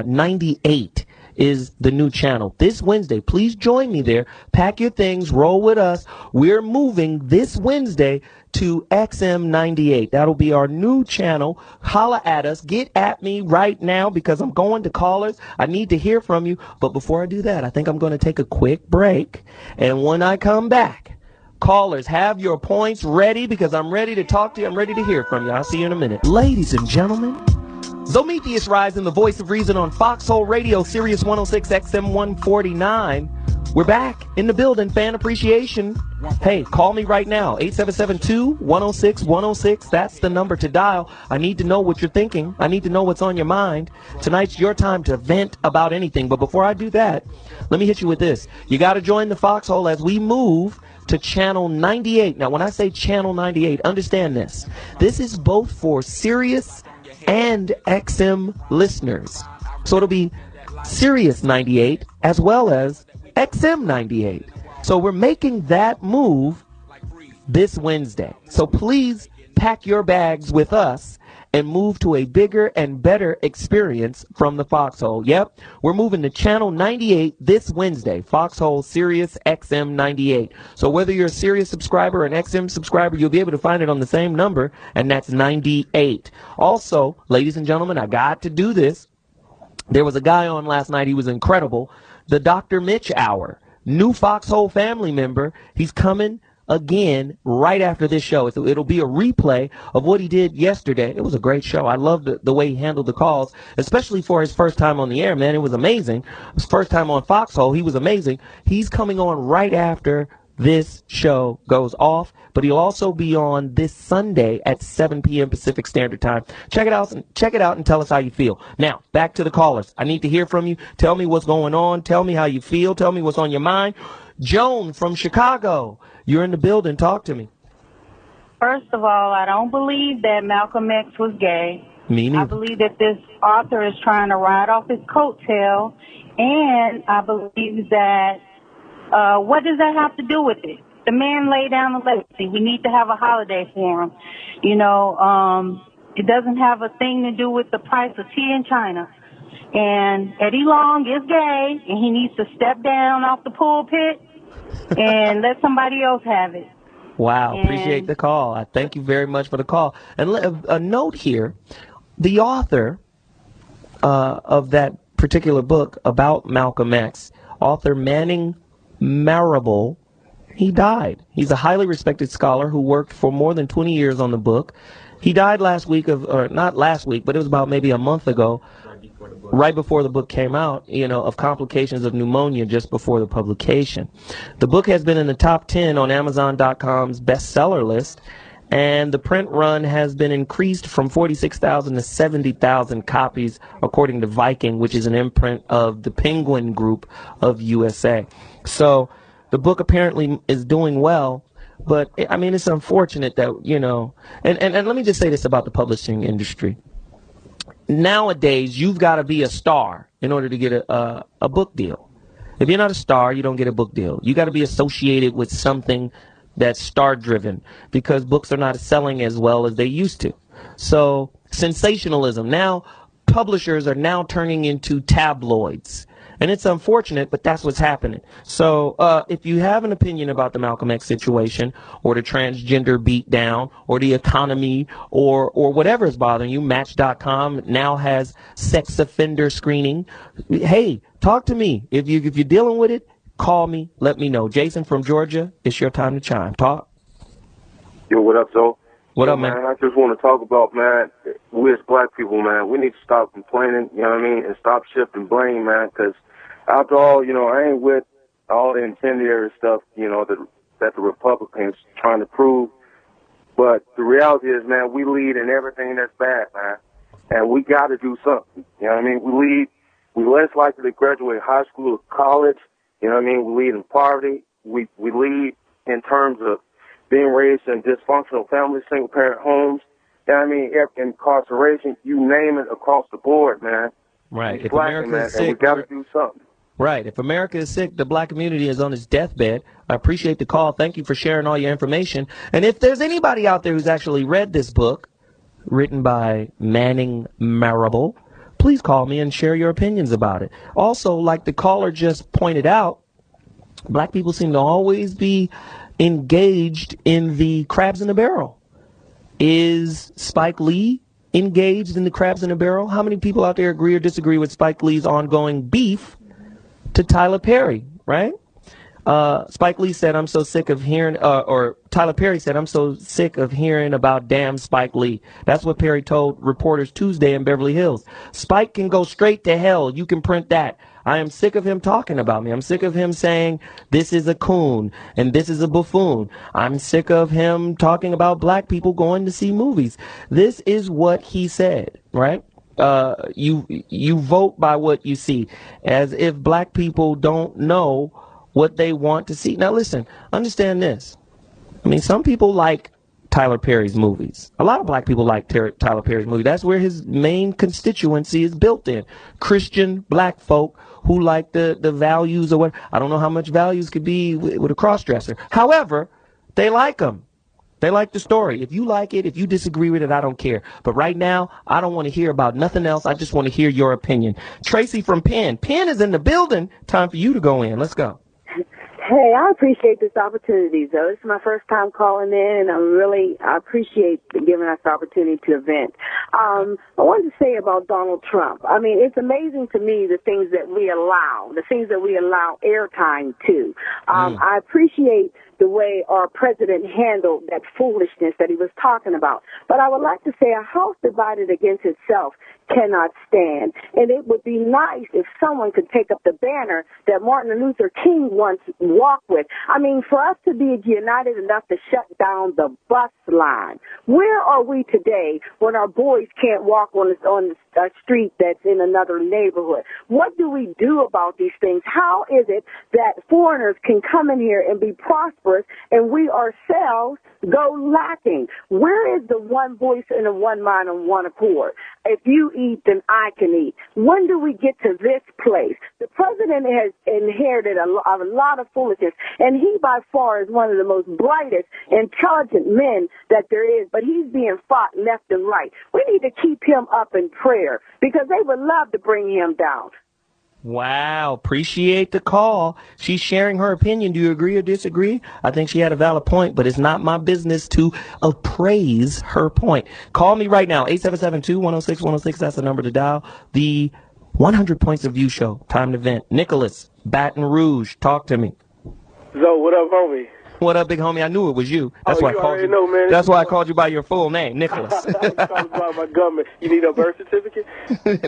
98 is the new channel. This Wednesday, please join me there. Pack your things, roll with us. We're moving this Wednesday to XM 98. That'll be our new channel. Holla at us. Get at me right now because I'm going to callers. I need to hear from you. But before I do that, I think I'm going to take a quick break. And when I come back, callers, have your points ready because I'm ready to talk to you. I'm ready to hear from you. I'll see you in a minute. Ladies and gentlemen, ZoMetheus Rising, the voice of reason on Foxhole Radio, Sirius 106 XM 149. We're back in the building, fan appreciation. Hey, call me right now, 877-2-106-106. That's the number to dial. I need to know what you're thinking. I need to know what's on your mind. Tonight's your time to vent about anything. But before I do that, let me hit you with this. You got to join the Foxhole as we move to Channel 98. Now, when I say Channel 98, understand this. This is both for Sirius and XM listeners. So it'll be Sirius 98 as well as XM 98. So we're making that move this Wednesday. So please pack your bags with us and move to a bigger and better experience from the Foxhole. Yep, we're moving to Channel 98 this Wednesday. Foxhole Sirius XM 98. So whether you're a Sirius subscriber or an XM subscriber, you'll be able to find it on the same number, and that's 98. Also, ladies and gentlemen, I got to do this. There was a guy on last night. He was incredible. The Dr. Mitch Hour. New Foxhole family member. He's coming again right after this show. It'll be a replay of what he did yesterday. It was a great show. I loved the way he handled the calls, especially for his first time on the air, man. It was amazing. His first time on Foxhole, he was amazing. He's coming on right after this show goes off, but he'll also be on this Sunday at 7 p.m. Pacific Standard Time. Check it out and tell us how you feel. Now, back to the callers. I need to hear from you. Tell me what's going on. Tell me how you feel. Tell me what's on your mind. Joan from Chicago, you're in the building. Talk to me. First of all, I don't believe that Malcolm X was gay. Me neither. I believe that this author is trying to ride off his coattail, and I believe that what does that have to do with it? The man laid down the legacy. We need to have a holiday for him. You know, it doesn't have a thing to do with the price of tea in China. And Eddie Long is gay, and he needs to step down off the pulpit and let somebody else have it. Wow, appreciate the call. I thank you very much for the call. And a note here, the author of that particular book about Malcolm X, author Manning Marable, he died. He's a highly respected scholar who worked for more than 20 years on the book. He died last week or not last week, but it was about maybe a month ago, right before the book came out, you know, of complications of pneumonia just before the publication. The book has been in the top 10 on Amazon.com's bestseller list, and the print run has been increased from 46,000 to 70,000 copies, according to Viking, which is an imprint of the Penguin Group of USA. So the book apparently is doing well, but, I mean, it's unfortunate that, you know, and let me just say this about the publishing industry. Nowadays, you've got to be a star in order to get a book deal. If you're not a star, you don't get a book deal. You got to be associated with something that's star-driven because books are not selling as well as they used to. So sensationalism. Now publishers are now turning into tabloids. And it's unfortunate, but that's what's happening. So if you have an opinion about the Malcolm X situation or the transgender beatdown or the economy or whatever is bothering you, Match.com now has sex offender screening. Hey, talk to me. If you're dealing with it, call me. Let me know. Jason from Georgia, it's your time to chime. Talk. Yo, what up, Zoe? What up, man? I just want to talk about, man, we as black people, man, we need to stop complaining, you know what I mean, and stop shifting blame, man, because after all, you know, I ain't with all the incendiary stuff, you know, that the Republicans trying to prove. But the reality is, man, we lead in everything that's bad, man, and we got to do something, you know what I mean? We less likely to graduate high school or college, you know what I mean? We lead in poverty. We lead in terms of being raised in dysfunctional families, single-parent homes, you know what I mean, incarceration, you name it across the board, man. Right. It's If black, America man, is sick, and we got to do something. Right. If America is sick, the black community is on its deathbed. I appreciate the call. Thank you for sharing all your information. And if there's anybody out there who's actually read this book, written by Manning Marable, please call me and share your opinions about it. Also, like the caller just pointed out, black people seem to always be engaged in the crabs in a barrel. Is Spike Lee engaged in the crabs in a barrel? How many people out there agree or disagree with Spike Lee's ongoing beef to Tyler Perry, right? Spike Lee said, I'm so sick of hearing, or Tyler Perry said, I'm so sick of hearing about damn Spike Lee. That's what Perry told reporters Tuesday in Beverly Hills. Spike can go straight to hell. You can print that. I am sick of him talking about me. I'm sick of him saying this is a coon and this is a buffoon. I'm sick of him talking about black people going to see movies. This is what he said, right? You vote by what you see, as if black people don't know what they want to see. Now listen, understand this. I mean, some people like Tyler Perry's movies. A lot of black people like Tyler Perry's movies. That's where his main constituency is built in. Christian black folk who like the values or what. I don't know how much values could be with a cross-dresser. However, they like them. They like the story. If you like it, if you disagree with it, I don't care. But right now, I don't want to hear about nothing else. I just want to hear your opinion. Tracy from Penn. Penn is in the building. Time for you to go in. Let's go. Hey, I appreciate this opportunity, though. This is my first time calling in, and I appreciate giving us the opportunity to vent. I wanted to say about Donald Trump. I mean, it's amazing to me the things that we allow airtime to. I appreciate the way our president handled that foolishness that he was talking about. But I would like to say a house divided against itself cannot stand. And it would be nice if someone could take up the banner that Martin Luther King once walked with. I mean, for us to be united enough to shut down the bus line. Where are we today when our boys can't walk on a street that's in another neighborhood? What do we do about these things? How is it that foreigners can come in here and be prosperous and we ourselves go lacking? Where is the one voice and the one mind and one accord? If you eat, then I can eat. When do we get to this place? The president has inherited a lot of foolishness, and he by far is one of the most brightest, intelligent men that there is, but he's being fought left and right. We need to keep him up in prayer because they would love to bring him down. Wow, appreciate the call. She's sharing her opinion. Do you agree or disagree? I think she had a valid point, but it's not my business to appraise her point. Call me right now, 877-2-106-106. That's the number to dial. The 100 Points of View show. Time to vent. Nicholas, Baton Rouge, talk to me. Zo, what up, homie? What up, big homie? I knew it was you. That's why I called you. Know, man. That's why I called you by your full name, Nicholas. I was talking about my government. You need a birth certificate?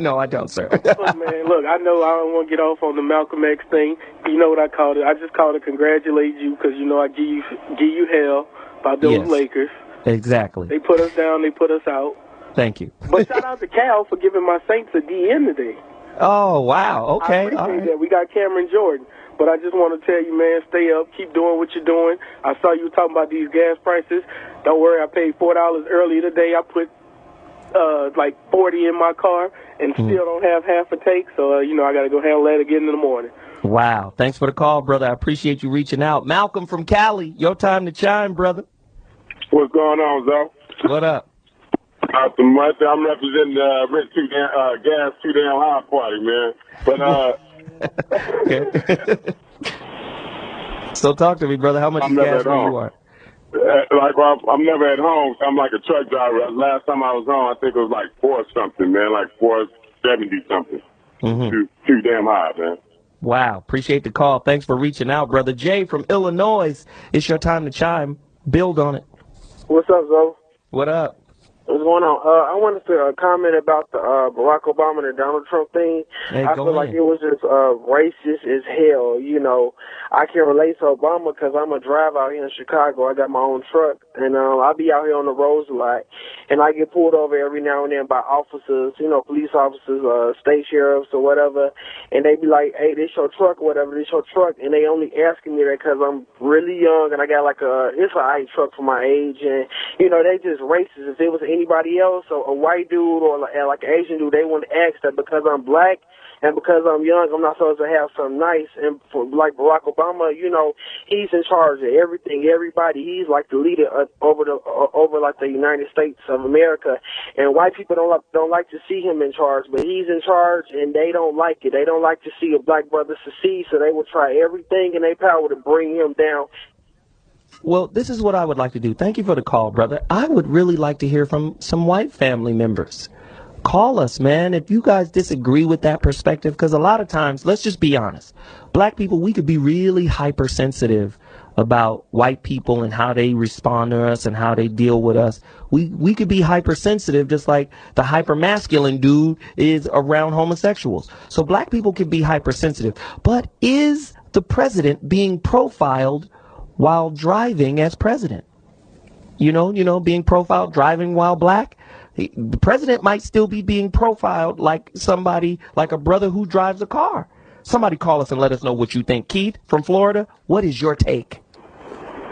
No, I don't, sir. Look, man, I know I don't want to get off on the Malcolm X thing. You know what I called it? I just called it congratulate you because, I give you hell about those Lakers. Exactly. They put us down. They put us out. Thank you. But shout out to Cal for giving my Saints a DM today. Oh, wow. Okay. I appreciate that. We got Cameron Jordan. But I just want to tell you, man, stay up. Keep doing what you're doing. I saw you talking about these gas prices. Don't worry, I paid $4 earlier today. I put like 40 in my car and still don't have half a tank. So, I got to go handle that again in the morning. Wow. Thanks for the call, brother. I appreciate you reaching out. Malcolm from Cali, your time to chime, brother. What's going on, Zoe? What up? I'm representing the Rent Gas Too Damn High Party, man. But So talk to me, brother. How much is gas where you are? I'm never at home. So I'm like a truck driver. Last time I was home, I think it was like 4 something, man, like 470 something. Too damn high, man. Wow. Appreciate the call. Thanks for reaching out, brother. Jay from Illinois, it's your time to chime. Build on it. What's up, Zoe? What up? What's going on? I wanted to comment about the Barack Obama and the Donald Trump thing. Hey, I feel like it was just racist as hell. You know, I can relate to Obama because I'm a driver out here in Chicago. I got my own truck, and I be out here on the roads a lot. And I get pulled over every now and then by officers, you know, police officers, state sheriffs or whatever. And they be like, hey, this your truck or whatever, this your truck. And they only asking me that because I'm really young and I got like it's an ICE truck for my age. And, you know, they just racist. If it was anybody else or a white dude or like an Asian dude, they wouldn't ask that because I'm black and because I'm young, I'm not supposed to have something nice. And for like Barack Obama, you know, he's in charge of everything, everybody. He's like the leader over like the United States of America. And white people don't like to see him in charge, but he's in charge, and they don't like it. They don't like to see a black brother succeed, so they will try everything in their power to bring him down. Well, this is what I would like to do. Thank you for the call, brother. I would really like to hear from some white family members. Call us, man, if you guys disagree with that perspective, because a lot of times, let's just be honest, black people, we could be really hypersensitive about white people and how they respond to us and how they deal with us. We could be hypersensitive just like the hypermasculine dude is around homosexuals. So black people can be hypersensitive. But is the president being profiled while driving as president? You know, being profiled driving while black? The president might still be being profiled like somebody, like a brother who drives a car. Somebody call us and let us know what you think. Keith from Florida, what is your take?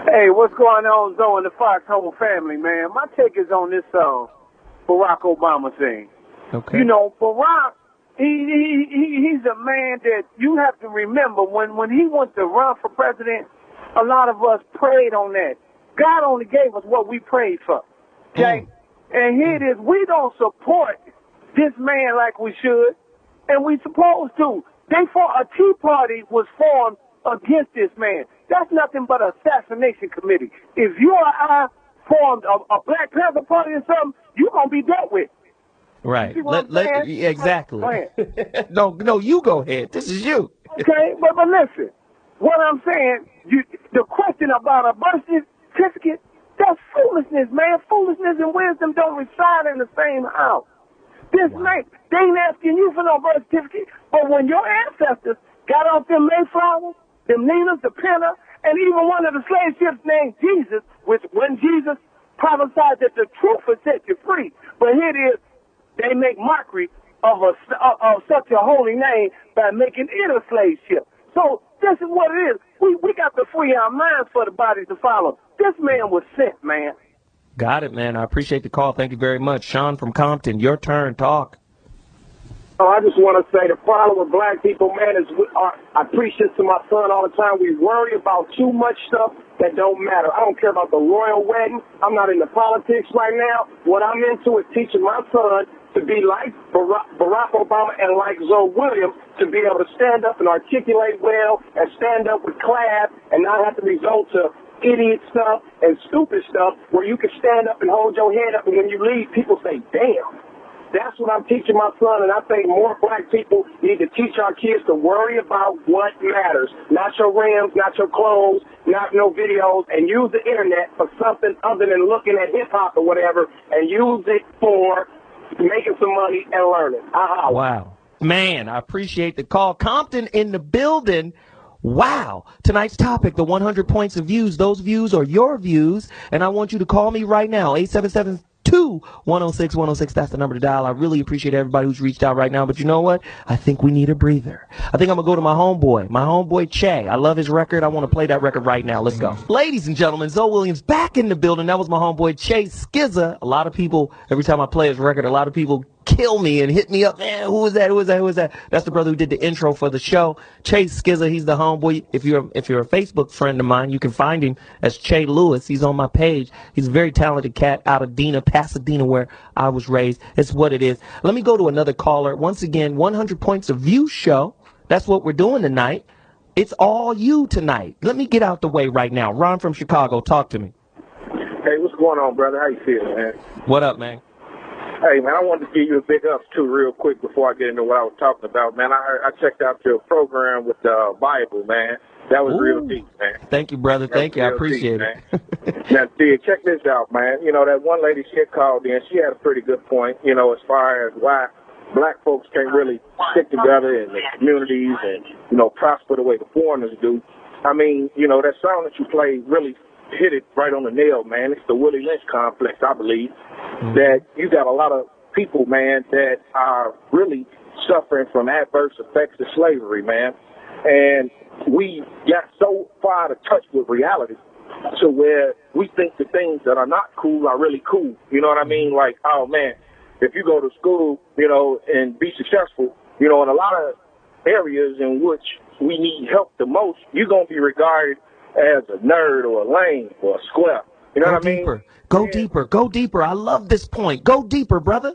Hey, what's going on, Zoe and the Foxxhole family, man? My take is on this Barack Obama thing. Okay. You know, Barack, he's a man that you have to remember when he went to run for president, a lot of us prayed on that. God only gave us what we prayed for. Okay? And here it is, we don't support this man like we should, and we supposed to. A Tea Party was formed against this man. That's nothing but an assassination committee. If you or I formed a Black Panther Party or something, you're going to be dealt with. Right. Exactly. No, you go ahead. This is you. Okay, but listen, what I'm saying, the question about a birth certificate, that's foolishness, man. Foolishness and wisdom don't reside in the same house. This man, they ain't asking you for no birth certificate, but when your ancestors got off them Mayflowers, them Ninas, the Pinna, and even one of the slave ships named Jesus, which when Jesus prophesied that the truth would set you free, but here it is, they make mockery of such a holy name by making it a slave ship. So this is what it is. We got to free our minds for the bodies to follow. This man was sent, man. Got it, man. I appreciate the call. Thank you very much. Sean from Compton, your turn. Talk. Oh, I just want to say the problem with black people, man, is I preach this to my son all the time. We worry about too much stuff that don't matter. I don't care about the royal wedding. I'm not into politics right now. What I'm into is teaching my son to be like Barack Obama and like ZoWilliams, to be able to stand up and articulate well and stand up with class and not have to resort to idiot stuff and stupid stuff where you can stand up and hold your head up, and when you leave, people say, damn. That's what I'm teaching my son, and I think more black people need to teach our kids to worry about what matters. Not your rims, not your clothes, not no videos, and use the internet for something other than looking at hip-hop or whatever, and use it for making some money and learning. Wow. Man, I appreciate the call. Compton in the building. Wow. Tonight's topic, the 100 points of views. Those views are your views, and I want you to call me right now, 877-2-106-106. That's the number to dial. I really appreciate everybody who's reached out right now, but you know what? I think we need a breather. I think I'm going to go to my homeboy Che. I love his record. I want to play that record right now. Let's go. Ladies and gentlemen, ZoWilliams back in the building. That was my homeboy Che Skizza. A lot of people, every time I play his record, a lot of people kill me and hit me up. Man, who is that? Who is that? Who is that? That's the brother who did the intro for the show. Chase Skizzer, he's the homeboy. If you're a Facebook friend of mine, you can find him as Che Lewis. He's on my page. He's a very talented cat out of Pasadena, where I was raised. It's what it is. Let me go to another caller. Once again, 100 Points of View show. That's what we're doing tonight. It's all you tonight. Let me get out the way right now. Ron from Chicago, talk to me. Hey, what's going on, brother? How you feeling, man? What up, man? Hey, man, I wanted to give you a big ups, too, real quick before I get into what I was talking about, man. I checked out your program with the Bible, man. That was real deep, man. Thank you, brother. Thank you. I appreciate it. Now, see, check this out, man. You know, that one lady she had called in, she had a pretty good point, you know, as far as why black folks can't really stick together in the communities and, you know, prosper the way the foreigners do. I mean, you know, that song that you played really hit it right on the nail, man. It's the Willie Lynch complex, I believe, that you got a lot of people, man, that are really suffering from adverse effects of slavery, man. And we got so far out of touch with reality to where we think the things that are not cool are really cool. You know what I mean? Like, oh, man, if you go to school, you know, and be successful, you know, in a lot of areas in which we need help the most, you're going to be regarded as a nerd or a lame or a square. You know what I mean? Go deeper. Go deeper. I love this point. Go deeper, brother.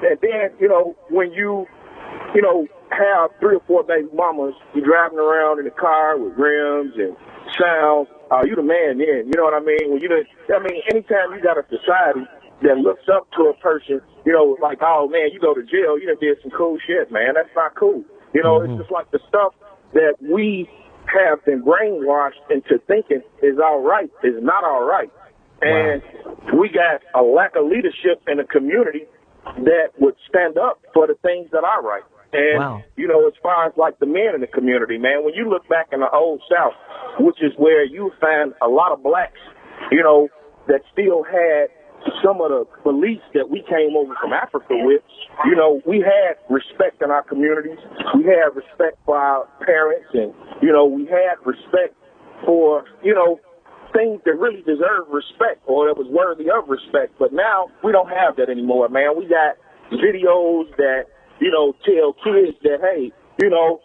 And then, you know, when you know, have 3 or 4 baby mamas, you driving around in a car with rims and sounds, you the man then. You know what I mean? When anytime you got a society that looks up to a person, you know, like, oh, man, you go to jail, you done did some cool shit, man. That's not cool. You know, it's just like the stuff that we have been brainwashed into thinking is all right is not all right. And we got a lack of leadership in the community that would stand up for the things that are right. And, you know, as far as like the men in the community, man, when you look back in the Old South, which is where you find a lot of blacks, you know, that still had some of the beliefs that we came over from Africa with, you know, we had respect in our communities. We had respect for our parents, and, you know, we had respect for, you know, things that really deserve respect or that was worthy of respect. But now we don't have that anymore, man. We got videos that, you know, tell kids that, hey, you know,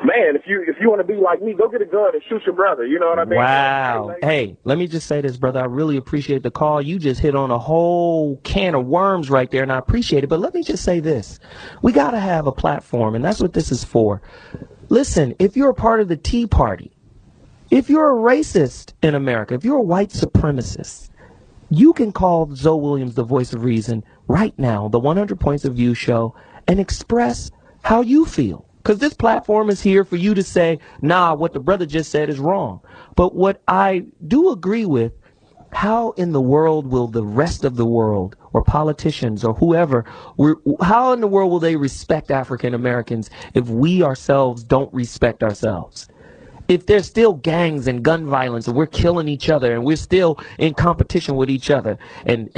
man, if you want to be like me, go get a gun and shoot your brother. You know what I mean? Wow. Hey, let me just say this, brother. I really appreciate the call. You just hit on a whole can of worms right there, and I appreciate it. But let me just say this. We got to have a platform, and that's what this is for. Listen, if you're a part of the Tea Party, if you're a racist in America, if you're a white supremacist, you can call ZoWilliams, the voice of reason, right now, the 100 Points of View show, and express how you feel. Because this platform is here for you to say, nah, what the brother just said is wrong. But what I do agree with, how in the world will the rest of the world, or politicians, or whoever, how in the world will they respect African Americans if we ourselves don't respect ourselves? If there's still gangs and gun violence and we're killing each other and we're still in competition with each other and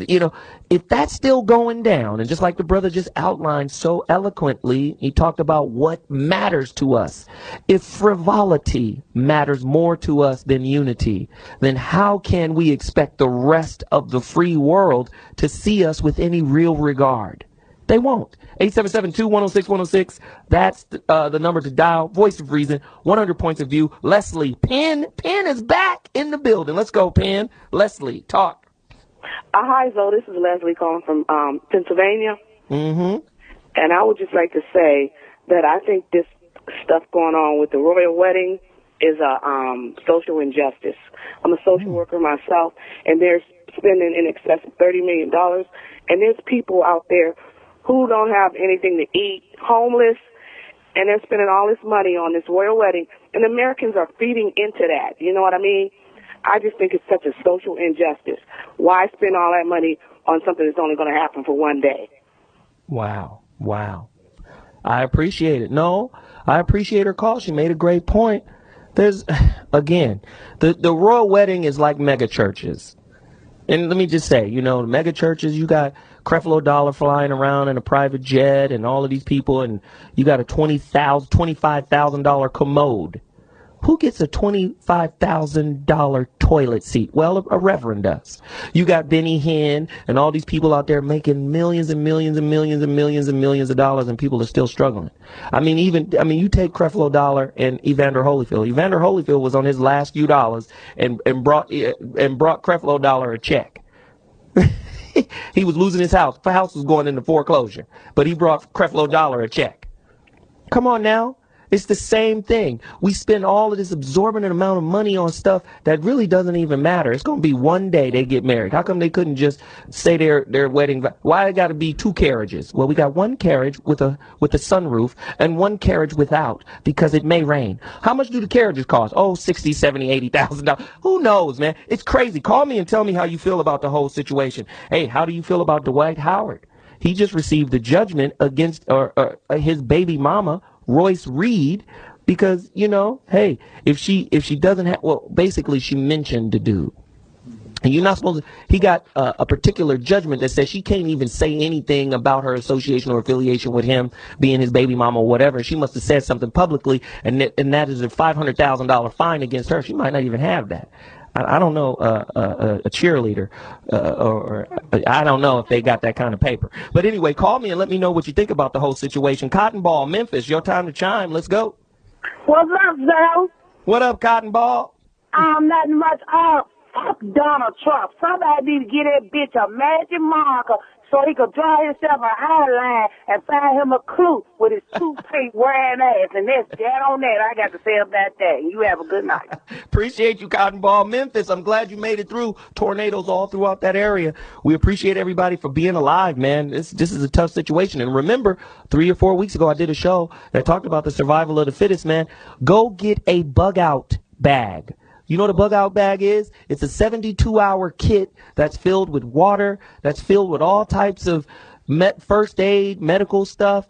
you know, if that's still going down, and just like the brother just outlined so eloquently, he talked about what matters to us. If frivolity matters more to us than unity, then how can we expect the rest of the free world to see us with any real regard? They won't. 877-210-6106. That's the number to dial. Voice of Reason, 100 Points of View. Leslie, Penn is back in the building. Let's go, Penn. Leslie, talk. Hi, Zoe. This is Leslie calling from Pennsylvania. Mm-hmm. And I would just like to say that I think this stuff going on with the royal wedding is a social injustice. I'm a social worker myself, and they're spending in excess of $30 million. And there's people out there who don't have anything to eat, homeless, and they're spending all this money on this royal wedding, and Americans are feeding into that. You know what I mean? I just think it's such a social injustice. Why spend all that money on something that's only going to happen for one day? Wow. I appreciate it. No, I appreciate her call. She made a great point. There's, again, the royal wedding is like mega churches. And let me just say, you know, the mega churches, you got Creflo Dollar flying around in a private jet and all of these people, and you got a $25,000 commode. Who gets a $25,000 toilet seat? Well, a reverend does. You got Benny Hinn and all these people out there making millions and millions and millions and millions and millions of dollars, and people are still struggling. You take Creflo Dollar and Evander Holyfield. Evander Holyfield was on his last few dollars and brought Creflo Dollar a check. He was losing his house. The house was going into foreclosure, but he brought Creflo Dollar a check. Come on now. It's the same thing. We spend all of this exorbitant amount of money on stuff that really doesn't even matter. It's going to be one day they get married. How come they couldn't just say their wedding? Why it got to be 2 carriages? Well, we got 1 carriage with a sunroof and 1 carriage without because it may rain. How much do the carriages cost? Oh, $60,000, $70,000, $80,000. Who knows, man? It's crazy. Call me and tell me how you feel about the whole situation. Hey, how do you feel about Dwight Howard? He just received a judgment against his baby mama, Royce Reed, because, hey, if she doesn't have, well, basically she mentioned the dude. And you're not supposed to, he got a particular judgment that says she can't even say anything about her association or affiliation with him being his baby mama or whatever. She must have said something publicly, and that is a $500,000 fine against her. She might not even have that. I don't know a cheerleader, or I don't know if they got that kind of paper. But anyway, call me and let me know what you think about the whole situation. Cotton Ball, Memphis, your time to chime. Let's go. What's up, Zell? What up, Cotton Ball? Nothing much. Fuck Donald Trump. Somebody need to get that bitch a magic marker so he could draw himself an outline and find him a clue with his toothpaste wearing ass. And that's that on that. I got to say about that. You have a good night. Appreciate you, Cotton Ball. Memphis, I'm glad you made it through. Tornadoes all throughout that area. We appreciate everybody for being alive, man. This is a tough situation. And remember, 3 or 4 weeks ago, I did a show that talked about the survival of the fittest, man. Go get a bug out bag. You know what a bug out bag is? It's a 72-hour kit that's filled with water, that's filled with all types of first aid, medical stuff,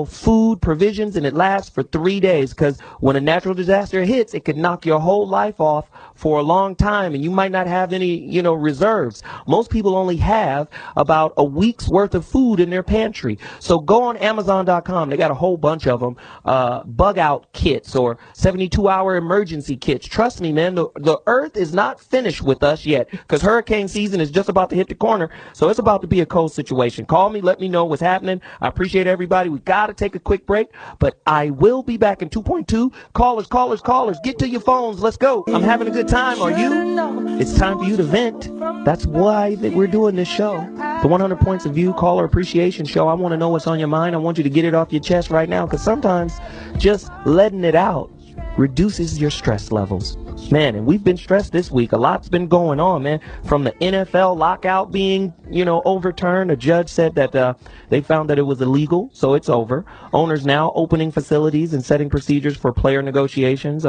food, provisions, and it lasts for 3 days, because when a natural disaster hits, it could knock your whole life off for a long time, and you might not have any, reserves. Most people only have about a week's worth of food in their pantry. So go on Amazon.com. They got a whole bunch of them, bug out kits or 72-hour emergency kits. Trust me, man, the earth is not finished with us yet, because hurricane season is just about to hit the corner, so it's about to be a cold situation. Call me. Let me know what's happening. I appreciate everybody. We got to take a quick break, but I will be back in 2.2. Callers, get to your phones. Let's go. I'm having a good time. Are you? It's time for you to vent. That's why we're doing this show. The 100 Points of View Caller Appreciation Show. I want to know what's on your mind. I want you to get it off your chest right now, because sometimes just letting it out reduces your stress levels. Man, and we've been stressed this week. A lot's been going on, man. From the NFL lockout being, overturned. A judge said that they found that it was illegal, so it's over. Owners now opening facilities and setting procedures for player negotiations.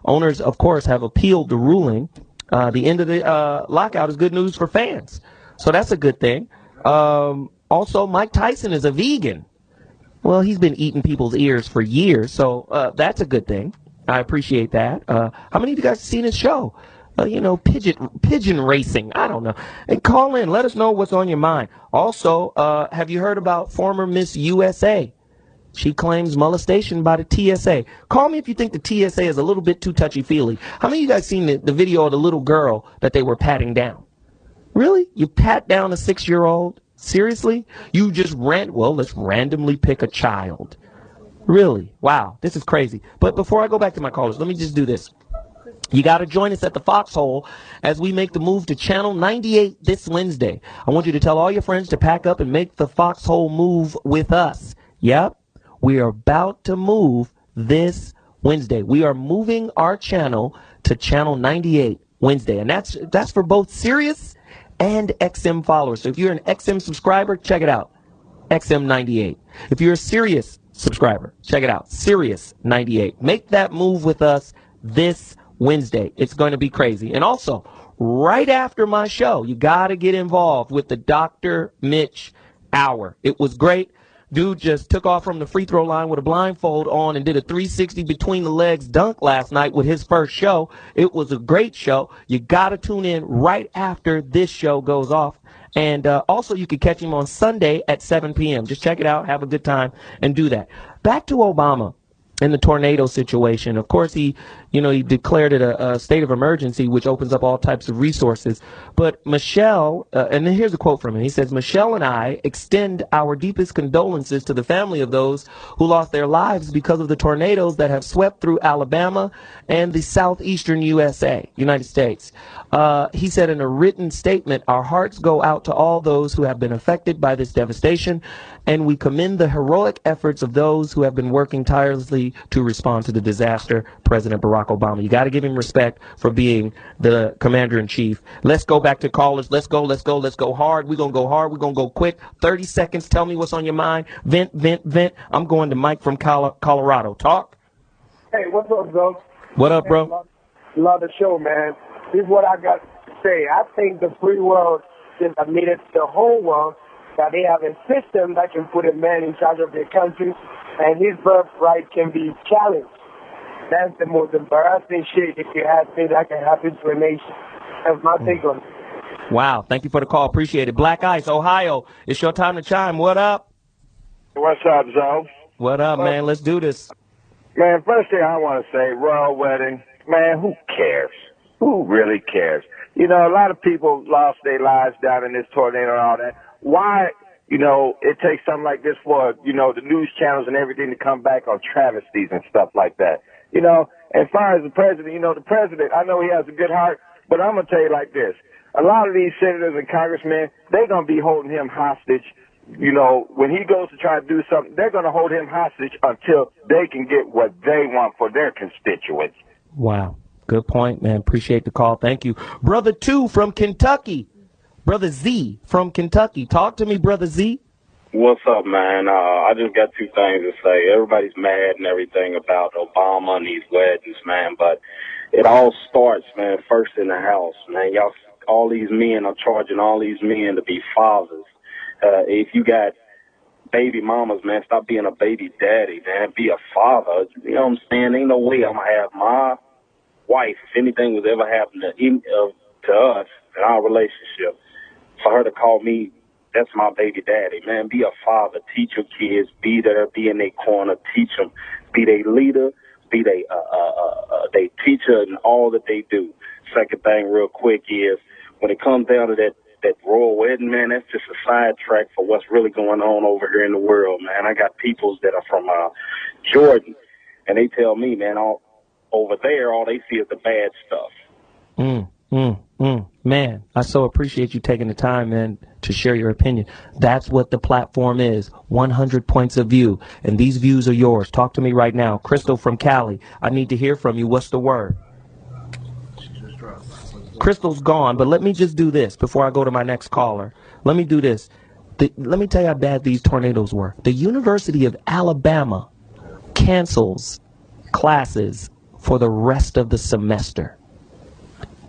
Owners, of course, have appealed the ruling. The end of the lockout is good news for fans, so that's a good thing. Also, Mike Tyson is a vegan. Well, he's been eating people's ears for years, so that's a good thing. I appreciate that. How many of you guys have seen his show? Pigeon racing. I don't know. And call in. Let us know what's on your mind. Also, have you heard about former Miss USA? She claims molestation by the TSA. Call me if you think the TSA is a little bit too touchy-feely. How many of you guys seen the video of the little girl that they were patting down? Really? You pat down a 6-year-old? Seriously? You just let's randomly pick a child. Really? Wow, this is crazy. But before I go back to my callers, let me just do this. You got to join us at the Foxxhole as we make the move to Channel 98 this Wednesday. I want you to tell all your friends to pack up and make the Foxxhole move with us. Yep, we are about to move this Wednesday. We are moving our channel to Channel 98 Wednesday, and that's for both Sirius and XM followers. So if you're an XM subscriber, check it out, XM 98. If you're a Sirius subscriber, check it out, Sirius 98. Make that move with us this Wednesday. It's going to be crazy. And also, right after my show, you got to get involved with the Dr. Mitch Hour. It was great. Dude just took off from the free throw line with a blindfold on and did a 360 between the legs dunk last night with his first show. It was a great show. You got to tune in right after this show goes off. And also, you can catch him on Sunday at 7 p.m. Just check it out, have a good time, and do that. Back to Obama. in the tornado situation. Of course, he declared it a state of emergency, which opens up all types of resources. But Michelle, and then here's a quote from him. He says, Michelle and I extend our deepest condolences to the family of those who lost their lives because of the tornadoes that have swept through Alabama and the southeastern United States. He said in a written statement, our hearts go out to all those who have been affected by this devastation, and we commend the heroic efforts of those who have been working tirelessly to respond to the disaster. President Barack Obama. You got to give him respect for being the commander-in-chief. Let's go back to callers. Let's go hard. We're going to go hard. We're going to go quick. 30 seconds. Tell me what's on your mind. Vent. I'm going to Mike from Colorado. Talk. Hey, what's up, Zoe? What up, bro? Love the show, man. This is what I got to say. I think the free world is admitted to the whole world that they have a system that can put a man in charge of their country, and his birthright can be challenged. That's the most embarrassing shit if you have things that can happen to a nation. That's my take on it. Wow. Thank you for the call. Appreciate it. Black Ice, Ohio. It's your time to chime. What up? What's up, Zoe? What up, man? Let's do this. Man, first thing I want to say, royal wedding, man, who cares? Who really cares? You know, a lot of people lost their lives down in this tornado and all that. Why, it takes something like this for, the news channels and everything to come back on travesties and stuff like that? As far as the president, the president, I know he has a good heart, but I'm going to tell you like this. A lot of these senators and congressmen, they're going to be holding him hostage. When he goes to try to do something, they're going to hold him hostage until they can get what they want for their constituents. Wow. Good point, man. Appreciate the call. Thank you. Brother 2 from Kentucky. Brother Z from Kentucky. Talk to me, Brother Z. What's up, man? I just got two things to say. Everybody's mad and everything about Obama and these weddings, man, but it all starts, man, first in the house, man. All these men are charging all these men to be fathers. If you got baby mamas, man, stop being a baby daddy, man. Be a father. You know what I'm saying? Ain't no way I'm going to have my wife, if anything was ever happening to us in our relationship, for her to call me, that's my baby daddy, man. Be a father. Teach your kids. Be there. Be in their corner. Teach them. Be their leader. Be they teacher in all that they do. Second thing real quick is when it comes down to that royal wedding, man, that's just a sidetrack for what's really going on over here in the world, man. I got peoples that are from Jordan, and they tell me, man, over there, all they see is the bad stuff. Man, I so appreciate you taking the time, man, to share your opinion. That's what the platform is. 100 points of view. And these views are yours. Talk to me right now. Crystal from Cali. I need to hear from you. What's the word? Crystal's gone, but let me just do this before I go to my next caller. Let me do this. Let me tell you how bad these tornadoes were. The University of Alabama cancels classes for the rest of the semester.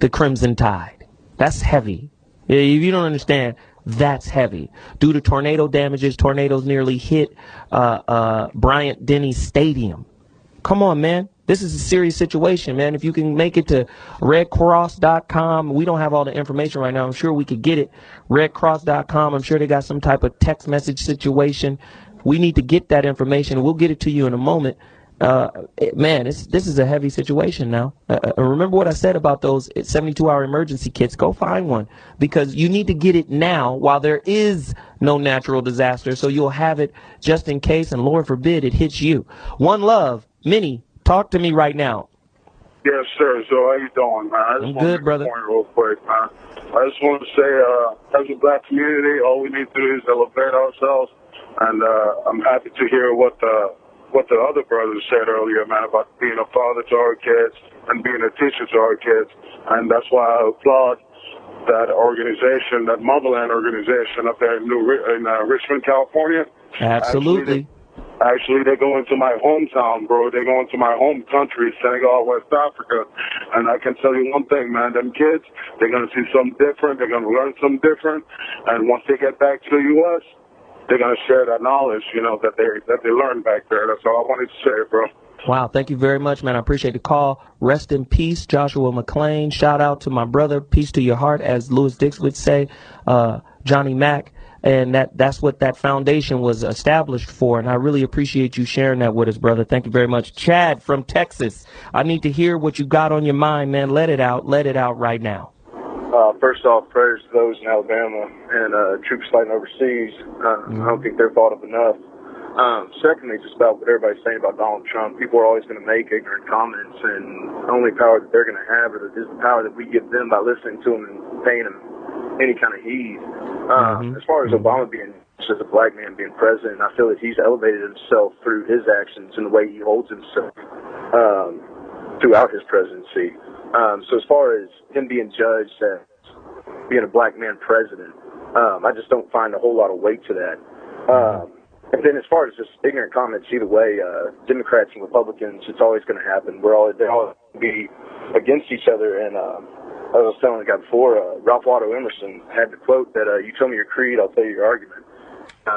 The Crimson Tide. That's heavy. If you don't understand, that's heavy. Due to tornado damages, tornadoes nearly hit Bryant-Denny Stadium. Come on, man. This is a serious situation, man. If you can make it to redcross.com, we don't have all the information right now. I'm sure we could get it. Redcross.com, I'm sure they got some type of text message situation. We need to get that information. We'll get it to you in a moment. Man, this is a heavy situation now. Remember what I said about those 72-hour emergency kits. Go find one because you need to get it now while there is no natural disaster, so you'll have it just in case, and Lord forbid it hits you. One love. Minnie, talk to me right now. Yes, sir. So how you doing, man? I'm good, brother. Real quick, man. I just want to say, as a black community, all we need to do is elevate ourselves, and I'm happy to hear what the other brothers said earlier, man, about being a father to our kids and being a teacher to our kids. And that's why I applaud that organization, that Motherland organization up there in Richmond, California. Absolutely. Actually, they go into my hometown, bro. They go into my home country, Senegal, West Africa. And I can tell you one thing, man, them kids, they're going to see something different. They're going to learn something different. And once they get back to the U.S., they're going to share that knowledge, that they learned back there. That's all I wanted to say, bro. Wow, thank you very much, man. I appreciate the call. Rest in peace, Joshua McClain. Shout out to my brother. Peace to your heart, as Louis Dix would say. Johnny Mack. And that's what that foundation was established for. And I really appreciate you sharing that with us, brother. Thank you very much. Chad from Texas, I need to hear what you got on your mind, man. Let it out right now. First off, prayers to those in Alabama and troops fighting overseas. I don't think they're thought of enough. Secondly, just about what everybody's saying about Donald Trump, people are always going to make ignorant comments, and the only power that they're going to have is the power that we give them by listening to them and paying them any kind of heed. As far as Obama being just a black man being president, I feel that he's elevated himself through his actions and the way he holds himself throughout his presidency. So as far as him being judged as being a black man president, I just don't find a whole lot of weight to that. And then as far as just ignorant comments, either way, Democrats and Republicans, it's always going to happen. They're all going to be against each other. And as I was telling the guy before, Ralph Waldo Emerson had the quote that, you tell me your creed, I'll tell you your argument.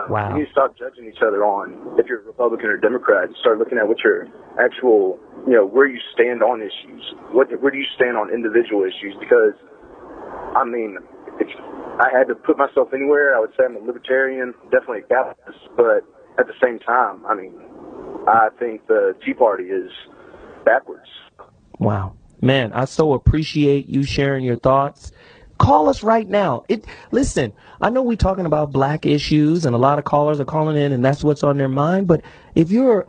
Wow. You need to stop judging each other on if you're a Republican or Democrat and start looking at what your actual, where you stand on issues. Where do you stand on individual issues? Because, I mean, if I had to put myself anywhere, I would say I'm a libertarian, definitely a Capitalist, but at the same time, I mean, I think the Tea Party is backwards. Wow. Man, I so appreciate you sharing your thoughts. Call us right now. Listen, I know we're talking about black issues and a lot of callers are calling in and that's what's on their mind, but if you're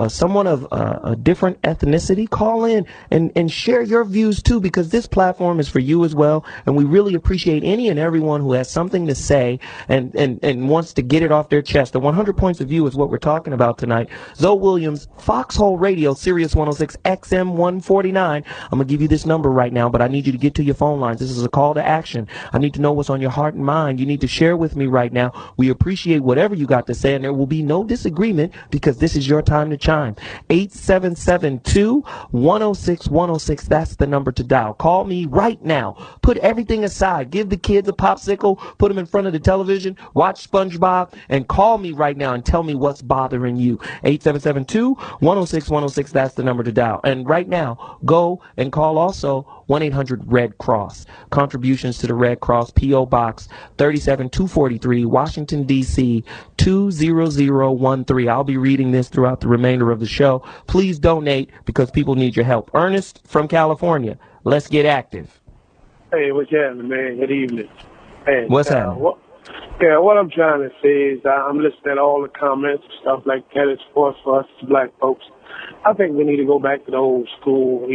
someone of a different ethnicity, call in and share your views too, because this platform is for you as well, and we really appreciate any and everyone who has something to say and wants to get it off their chest. The 100 points of view is what we're talking about tonight. ZoWilliams, Foxxhole Radio, Sirius 106, XM 149. I'm going to give you this number right now, but I need you to get to your phone lines. This is a call to action. I need to know what's on your heart and mind. You need to share with me right now. We appreciate whatever you got to say, and there will be no disagreement because this is your time to chime. 877-2-106-106. That's the number to dial. Call me right now. Put everything aside. Give the kids a popsicle. Put them in front of the television. Watch SpongeBob. And call me right now and tell me what's bothering you. 877-2-106-106. That's the number to dial. And right now, go and call also 1-800-RED Cross. Contributions to the Red Cross, P.O. Box 37243, Washington, D.C. 20013. I'll be reading this throughout the remainder of the show. Please donate because people need your help. Ernest from California, let's get active. Hey, what's happening, man? Good evening. Hey, what's happening? What I'm trying to say is I'm listening to all the comments and stuff like that. It's for us black folks. I think we need to go back to the old school,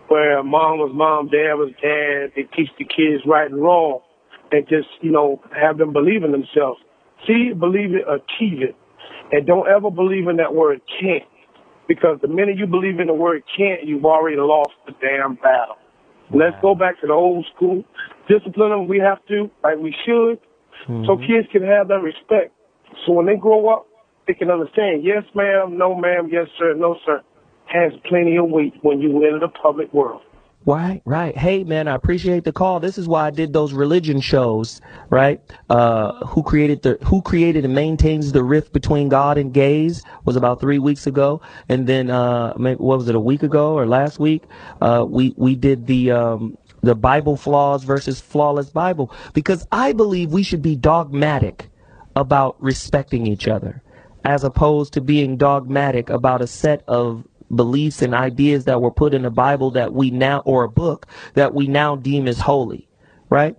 where mom was mom, dad was dad. They teach the kids right and wrong and just, have them believe in themselves. See it, believe it, achieve it. And don't ever believe in that word can't. Because the minute you believe in the word can't, you've already lost the damn battle. Wow. Let's go back to the old school. Discipline them we have to, like we should, so kids can have that respect. So when they grow up, they can understand, yes, ma'am, no, ma'am, yes, sir, no, sir. Has plenty of weight when you enter the public world. Right. Hey, man, I appreciate the call. This is why I did those religion shows, right? Who created and maintains the rift between God and gays was about 3 weeks ago. And then, what was it, a week ago or last week? We did the Bible flaws versus flawless Bible, because I believe we should be dogmatic about respecting each other as opposed to being dogmatic about a set of beliefs and ideas that were put in a Bible that we now, or a book that we now deem as holy, right?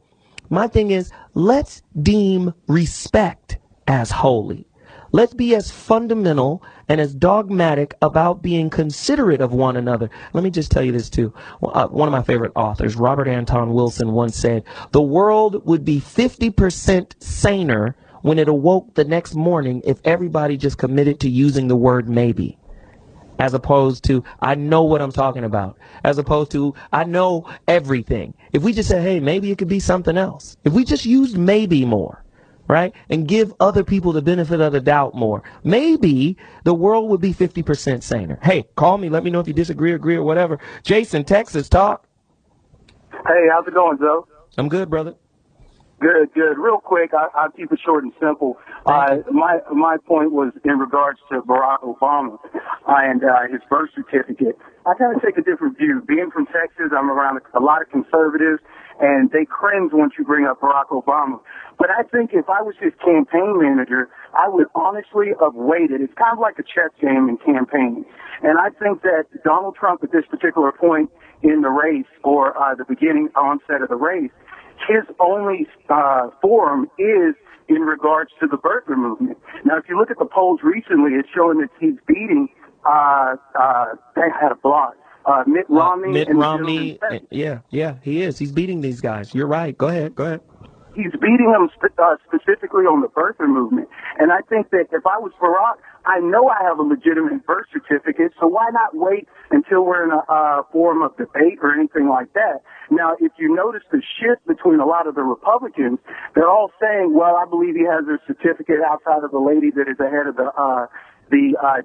My thing is, let's deem respect as holy. Let's be as fundamental and as dogmatic about being considerate of one another. Let me just tell you this too. One of my favorite authors, Robert Anton Wilson, once said, the world would be 50% saner when it awoke the next morning if everybody just committed to using the word maybe. As opposed to, I know what I'm talking about. As opposed to, I know everything. If we just say, hey, maybe it could be something else. If we just used maybe more, right? And give other people the benefit of the doubt more, maybe the world would be 50% saner. Hey, call me. Let me know if you disagree, agree, or whatever. Jason, Texas, talk. Hey, how's it going, Joe? I'm good, brother. Good. Real quick, I'll keep it short and simple. My point was in regards to Barack Obama and his birth certificate. I kind of take a different view. Being from Texas, I'm around a lot of conservatives, and they cringe once you bring up Barack Obama. But I think if I was his campaign manager, I would honestly have waited. It's kind of like a chess game in campaigning. And I think that Donald Trump at this particular point in the race, or the beginning onset of the race, his only forum is in regards to the birther movement. Now, if you look at the polls recently, it's showing that he's beating, they had a blog, Mitt Romney. Mitt Romney, yeah, he is. He's beating these guys. You're right. Go ahead. He's beating them specifically on the birther movement. And I think that if I was Barack, I know I have a legitimate birth certificate, so why not wait until we're in a forum of debate or anything like that? Now, if you notice the shift between a lot of the Republicans, they're all saying, well, I believe he has a certificate outside of the lady that is the head of the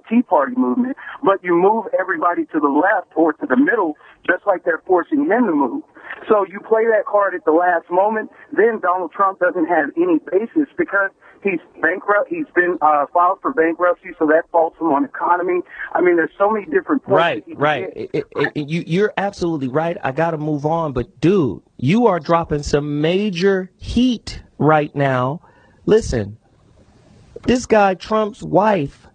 Tea Party movement, but you move everybody to the left or to the middle, just like they're forcing him to move. So you play that card at the last moment, then Donald Trump doesn't have any basis because he's bankrupt. He's been filed for bankruptcy, so that faults him on economy. I mean, there's so many different points. Right. You're absolutely right. I got to move on, but dude, you are dropping some major heat right now. Listen, this guy, Trump's wife,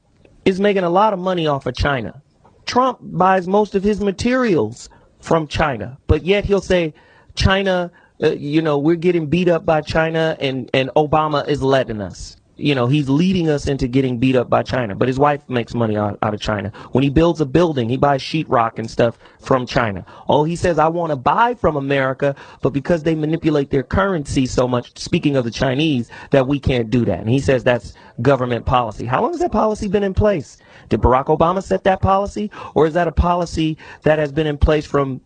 is making a lot of money off of China. Trump buys most of his materials from China, but yet he'll say China, we're getting beat up by China and Obama is letting us. He's leading us into getting beat up by China, but his wife makes money out of China. When he builds a building, he buys sheetrock and stuff from China. Oh, he says, I want to buy from America, but because they manipulate their currency so much, speaking of the Chinese, that we can't do that. And he says that's government policy. How long has that policy been in place? Did Barack Obama set that policy? Or is that a policy that has been in place from,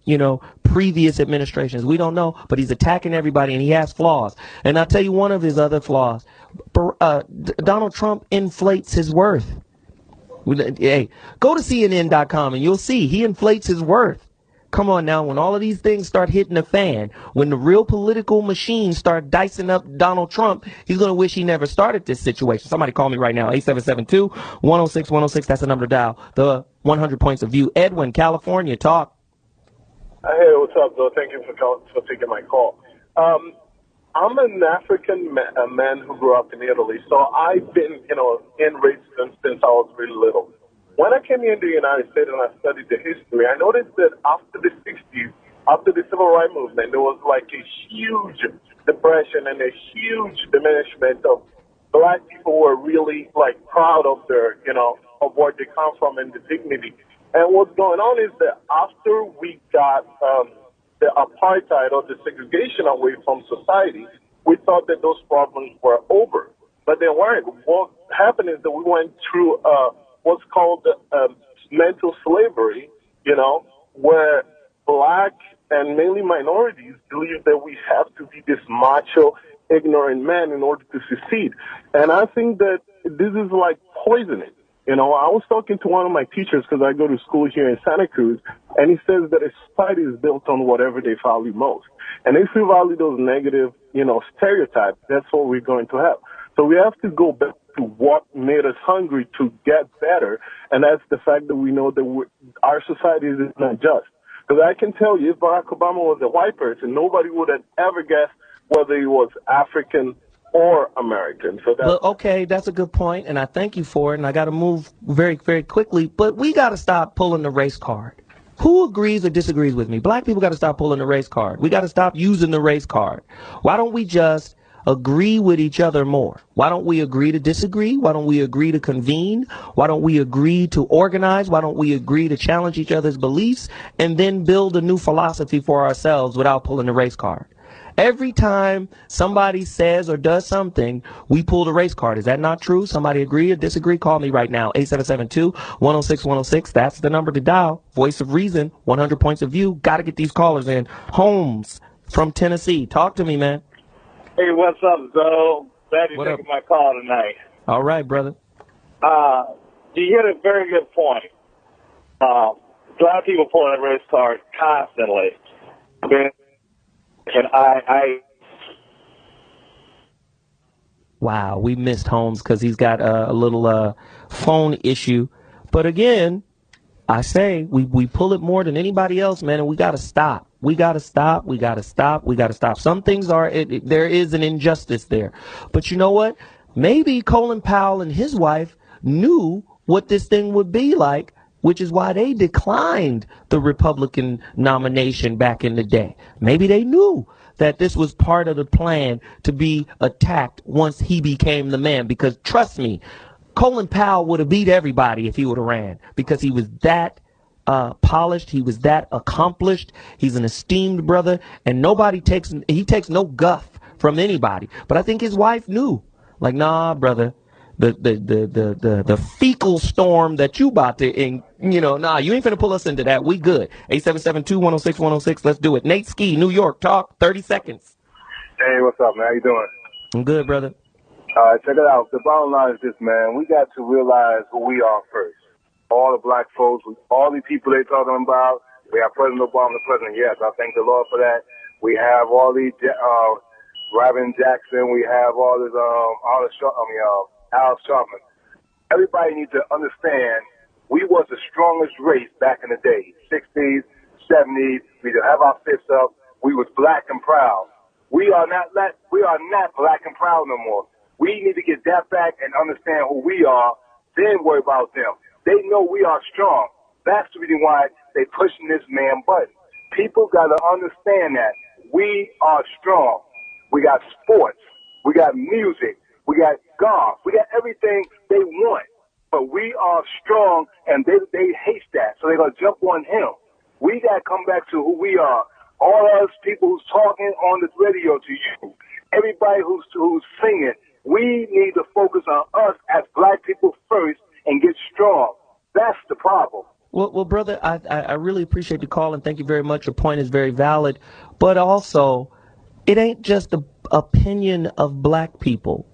previous administrations? We don't know, but he's attacking everybody and he has flaws. And I'll tell you one of his other flaws. Donald Trump inflates his worth. Hey, go to CNN.com and you'll see he inflates his worth. Come on now, when all of these things start hitting the fan, when the real political machines start dicing up Donald Trump, he's going to wish he never started this situation. Somebody call me right now, 8772-106-106. That's the number to dial. The 100 Points of View. Edwin, California, talk. Hey, what's up, though? Thank you for taking my call. I'm an African man who grew up in Italy, so I've been, in race since I was really little. When I came here in the United States and I studied the history, I noticed that after the 60s, after the Civil Rights Movement, there was like a huge depression and a huge diminishment of black people who were really proud of their, of where they come from and the dignity. And what's going on is that after we got the apartheid or the segregation away from society, we thought that those problems were over, but they weren't. What happened is that we went through what's called mental slavery, where black and mainly minorities believe that we have to be this macho, ignorant man in order to succeed. And I think that this is like poisoning. I was talking to one of my teachers because I go to school here in Santa Cruz, and he says that a society is built on whatever they value most. And if we value those negative, stereotypes, that's what we're going to have. So we have to go back to what made us hungry to get better, and that's the fact that we know that our society is not just. Because I can tell you, if Barack Obama was a white person, nobody would have ever guessed whether he was African or American. So that's okay, that's a good point, and I thank you for it, and I got to move very, very quickly, but we got to stop pulling the race card. Who agrees or disagrees with me? Black people got to stop pulling the race card. We got to stop using the race card. Why don't we just agree with each other more? Why don't we agree to disagree? Why don't we agree to convene? Why don't we agree to organize? Why don't we agree to challenge each other's beliefs and then build a new philosophy for ourselves without pulling the race card? Every time somebody says or does something, we pull the race card. Is that not true? Somebody agree or disagree? Call me right now, 8772-106-106. That's the number to dial. Voice of Reason, 100 Points of View. Got to get these callers in. Holmes from Tennessee. Talk to me, man. Hey, what's up, Zoe? Glad you're taking my call tonight. All right, brother. You hit a very good point. A lot of people pull that race card constantly. And Wow, we missed Holmes because he's got a little phone issue. But again, I say we pull it more than anybody else, man, and we got to stop. We got to stop. We got to stop. We got to stop. Some things there is an injustice there. But you know what? Maybe Colin Powell and his wife knew what this thing would be like, which is why they declined the Republican nomination back in the day. Maybe they knew that this was part of the plan to be attacked once he became the man. Because trust me, Colin Powell would have beat everybody if he would have ran, because he was that polished, he was that accomplished. He's an esteemed brother, and he takes no guff from anybody. But I think his wife knew, like, nah, brother, the fecal storm that you about to, nah, you ain't finna pull us into that. We good. 877-210-6106. Let's do it. Nate Ski, New York. Talk. 30 seconds. Hey, what's up, man? How you doing? I'm good, brother. All right, check it out. The bottom line is this, man. We got to realize who we are first. All the black folks, all the people they talking about. We have President Obama, the president. Yes, I thank the Lord for that. We have all these, Reverend Jackson. We have all this, Al Sharpton. Everybody needs to understand we was the strongest race back in the day, 60s, 70s. We didn't have our fists up. We was black and proud. We are not black and proud no more. We need to get that back and understand who we are, then worry about them. They know we are strong. That's the reason why they pushing this man button. People got to understand that we are strong. We got sports. We got music. We got golf. We got everything they want. But we are strong, and they hate that, so they're going to jump on him. We got to come back to who we are. All us people who's talking on this radio to you, everybody who's singing, we need to focus on us as black people first and get strong. That's the problem. Well, brother, I really appreciate the call, and thank you very much. Your point is very valid. But also, it ain't just the opinion of black people.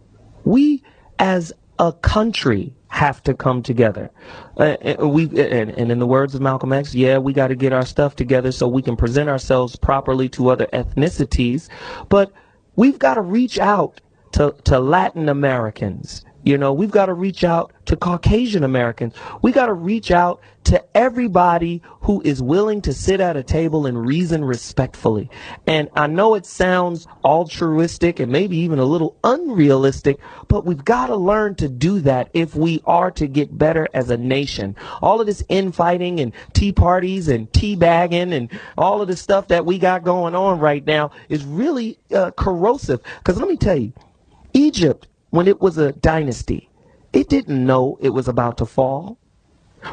We, as a country, have to come together. And in the words of Malcolm X, we got to get our stuff together so we can present ourselves properly to other ethnicities. But we've got to reach out to Latin Americans. We've got to reach out to Caucasian Americans. We got to reach out to everybody who is willing to sit at a table and reason respectfully. And I know it sounds altruistic and maybe even a little unrealistic, but we've got to learn to do that if we are to get better as a nation. All of this infighting and tea parties and tea bagging and all of the stuff that we got going on right now is really corrosive. Because let me tell you, Egypt, when it was a dynasty, it didn't know it was about to fall.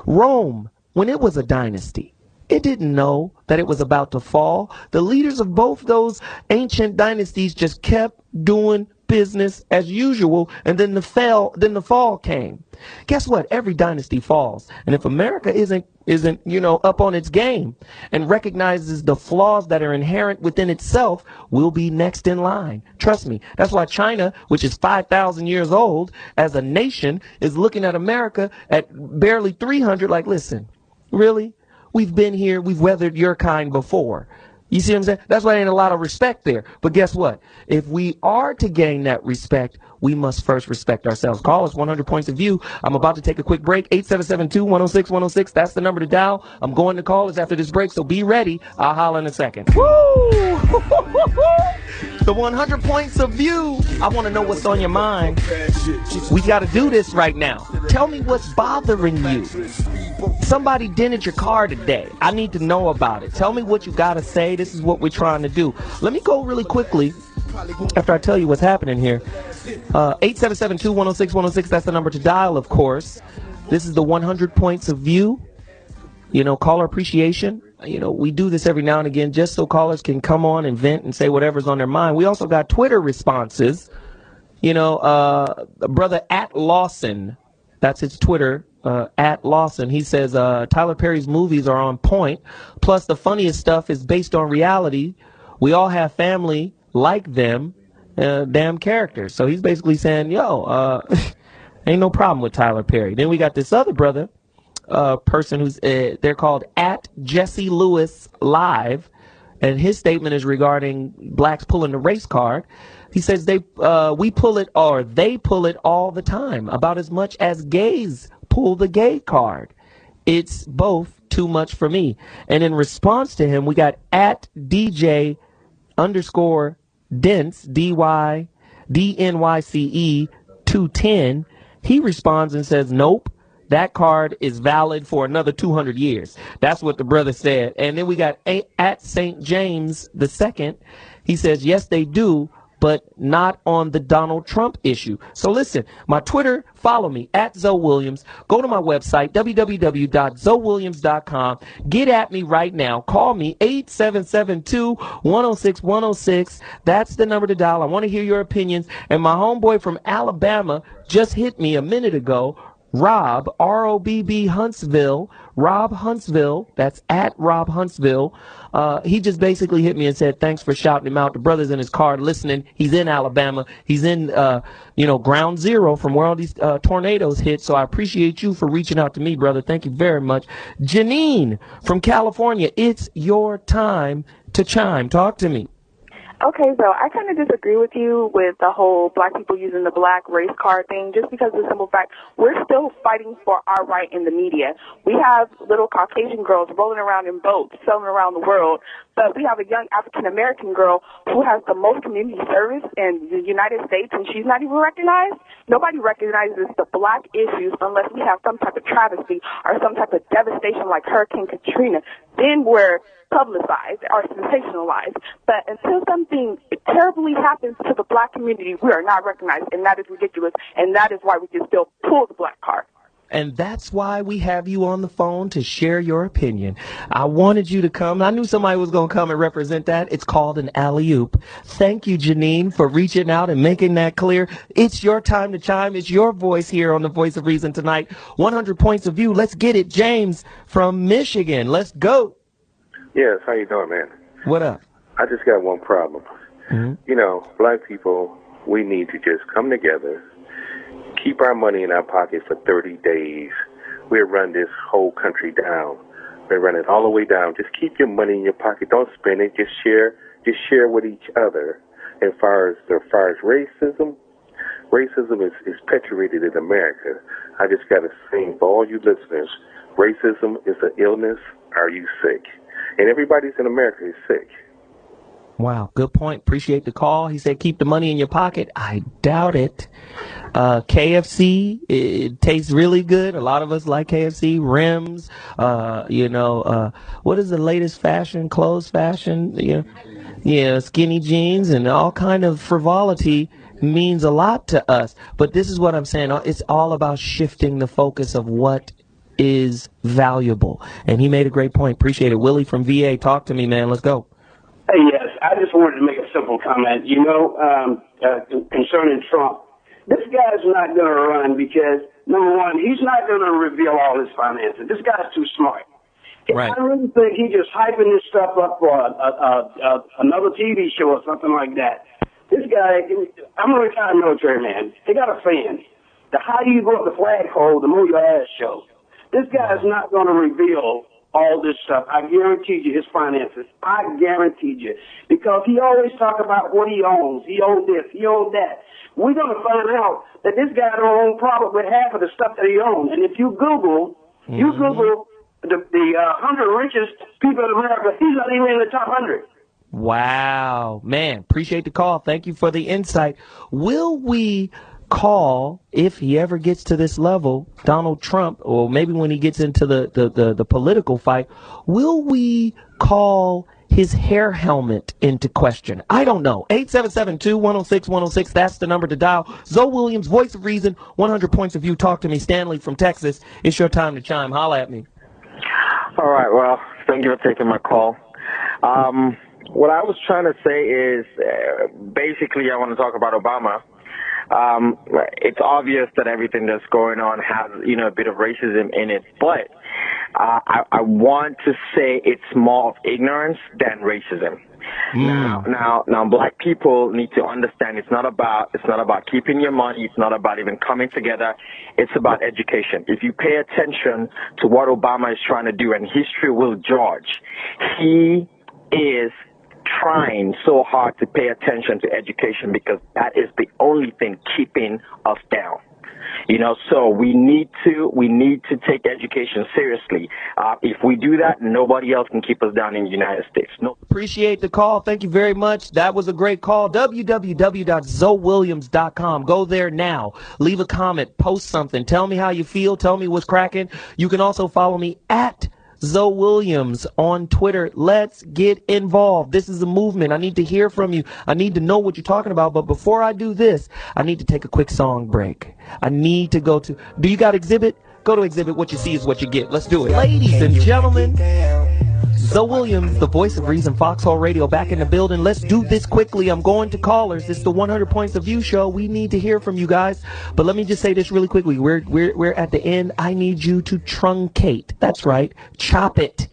Rome, when it was a dynasty, it didn't know that it was about to fall. The leaders of both those ancient dynasties just kept doing business as usual, and then the fall came. Guess what? Every dynasty falls. And if America isn't up on its game and recognizes the flaws that are inherent within itself, we'll be next in line. Trust me. That's why China, which is 5,000 years old as a nation, is looking at America at barely 300 like, listen, really? We've been here. We've weathered your kind before. You see what I'm saying? That's why there ain't a lot of respect there. But guess what? If we are to gain that respect, we must first respect ourselves. Call us 100 Points of View. I'm about to take a quick break. 877-210-6106. That's the number to dial. I'm going to call us after this break, so be ready. I'll holler in a second. Woo! The 100 Points of View. I want to know what's on your mind. We got to do this right now. Tell me what's bothering you. Somebody dented your car today. I need to know about it. Tell me what you got to say. This is what we're trying to do. Let me go really quickly after I tell you what's happening here. 877-210-6106. That's the number to dial, of course. This is the 100 Points of View. Caller appreciation. We do this every now and again just so callers can come on and vent and say whatever's on their mind. We also got Twitter responses. Brother at Lawson, that's his Twitter, at Lawson. He says, Tyler Perry's movies are on point. Plus, the funniest stuff is based on reality. We all have family like them, damn characters. So he's basically saying, ain't no problem with Tyler Perry. Then we got this other brother, person who's, they're called at Jesse Lewis Live. And his statement is regarding blacks pulling the race card. He says they pull it all the time, about as much as gays pull the gay card. It's both too much for me. And in response to him, we got at DJ _ Dence, DYCE 210. He responds and says, nope, that card is valid for another 200 years. That's what the brother said. And then we got at St. James II. He says, yes, they do, but not on the Donald Trump issue. So listen, my Twitter, follow me, at ZoWilliams. Go to my website, www.ZoWilliams.com. Get at me right now. Call me, 8772-106-106. That's the number to dial. I want to hear your opinions. And my homeboy from Alabama just hit me a minute ago, Rob, R-O-B-B Huntsville, Rob Huntsville, that's at Rob Huntsville. He just basically hit me and said, thanks for shouting him out. The brother's in his car listening. He's in Alabama. He's in, ground zero from where all these tornadoes hit. So I appreciate you for reaching out to me, brother. Thank you very much. Janine from California, it's your time to chime. Talk to me. Okay, so I kind of disagree with you with the whole black people using the black race card thing, just because of the simple fact we're still fighting for our right in the media. We have little Caucasian girls rolling around in boats, sailing around the world, but we have a young African-American girl who has the most community service in the United States, and she's not even recognized. Nobody recognizes the black issues unless we have some type of travesty or some type of devastation like Hurricane Katrina. Then we're publicized or sensationalized. But until something terribly happens to the black community, we are not recognized, and that is ridiculous, and that is why we can still pull the black card. And that's why we have you on the phone to share your opinion. I wanted you to come. I knew somebody was going to come and represent that. It's called an alley-oop. Thank you, Janine, for reaching out and making that clear. It's your time to chime. It's your voice here on the Voice of Reason tonight. 100 points of view. Let's get it. James from Michigan. Let's go. Yes, how you doing, man? What up? I just got one problem. Black people, we need to just come together, keep our money in our pocket for 30 days. We'll run this whole country down. We'll run it all the way down. Just keep your money in your pocket. Don't spend it. Just share with each other. As far as racism is perpetuated in America. I just got to sing for all you listeners. Racism is an illness. Are you sick? And everybody's in America is sick. Wow, good point. Appreciate the call. He said keep the money in your pocket. I doubt it. KFC, it tastes really good. A lot of us like KFC. Rims, what is the latest fashion, clothes fashion? Skinny jeans and all kind of frivolity means a lot to us. But this is what I'm saying. It's all about shifting the focus of what is valuable. And he made a great point. Appreciate it. Willie from VA, talk to me, man. Let's go. Hey, yes, I just wanted to make a simple comment. Concerning Trump, this guy's not going to run because, number one, he's not going to reveal all his finances. This guy's too smart. Right. I really think he's just hyping this stuff up for another TV show or something like that. This guy, I'm a retired military man. They got a fan. The higher you go up the flagpole, the more your ass shows. This guy's not going to reveal all this stuff. I guarantee you his finances. I guarantee you. Because he always talk about what he owns. He owns this. He owns that. We're going to find out that this guy don't own probably half of the stuff that he owns. And if you Google the 100 richest people in America, he's not even in the top 100. Wow. Man, appreciate the call. Thank you for the insight. Will we call, if he ever gets to this level, Donald Trump, or maybe when he gets into the political fight, will we call his hair helmet into question? I don't know. 877-2-106-106, that's the number to dial. ZoWilliams, Voice of Reason, 100 points of view. Talk to me. Stanley from Texas. It's your time to chime. Holla at me. All right, well, thank you for taking my call. What I was trying to say is, basically, I want to talk about Obama. It's obvious that everything that's going on has, a bit of racism in it, but I want to say it's more of ignorance than racism. Now, black people need to understand it's not about keeping your money. It's not about even coming together. It's about education. If you pay attention to what Obama is trying to do, and history will judge, he is trying so hard to pay attention to education because that is the only thing keeping us down. You know, so we need to take education seriously. If we do that, nobody else can keep us down in the United States. No. Appreciate the call. Thank you very much. That was a great call. www.ZoWilliams.com. Go there now. Leave a comment. Post something. Tell me how you feel. Tell me what's cracking. You can also follow me at ZoWilliams on Twitter. Let's get involved. This is a movement. I need to hear from you. I need to know what you're talking about. But before I do this, I need to take a quick song break. I need to go to, do you got Exhibit? Go to Exhibit. What you see is what you get. Let's do it. Ladies and gentlemen, ZoWilliams, the voice of reason, Foxxhole Radio, back in the building. Let's do this quickly. I'm going to callers. It's the 100 Points of View show. We need to hear from you guys. But let me just say this really quickly. We're at the end. I need you to truncate. That's right. Chop it.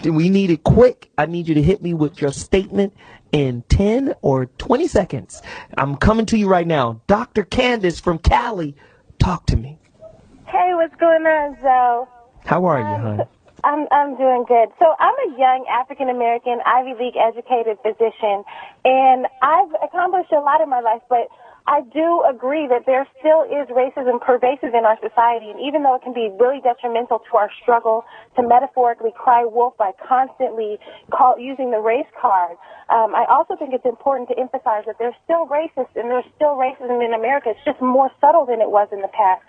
We need it quick. I need you to hit me with your statement in 10 or 20 seconds. I'm coming to you right now. Dr. Candace from Cali, talk to me. Hey, what's going on, Zoe? How are you, hon? I'm doing good. So I'm a young African-American, Ivy League educated physician, and I've accomplished a lot in my life, but I do agree that there still is racism pervasive in our society, and even though it can be really detrimental to our struggle to metaphorically cry wolf by constantly using the race card, I also think it's important to emphasize that there's still racist and there's still racism in America. It's just more subtle than it was in the past.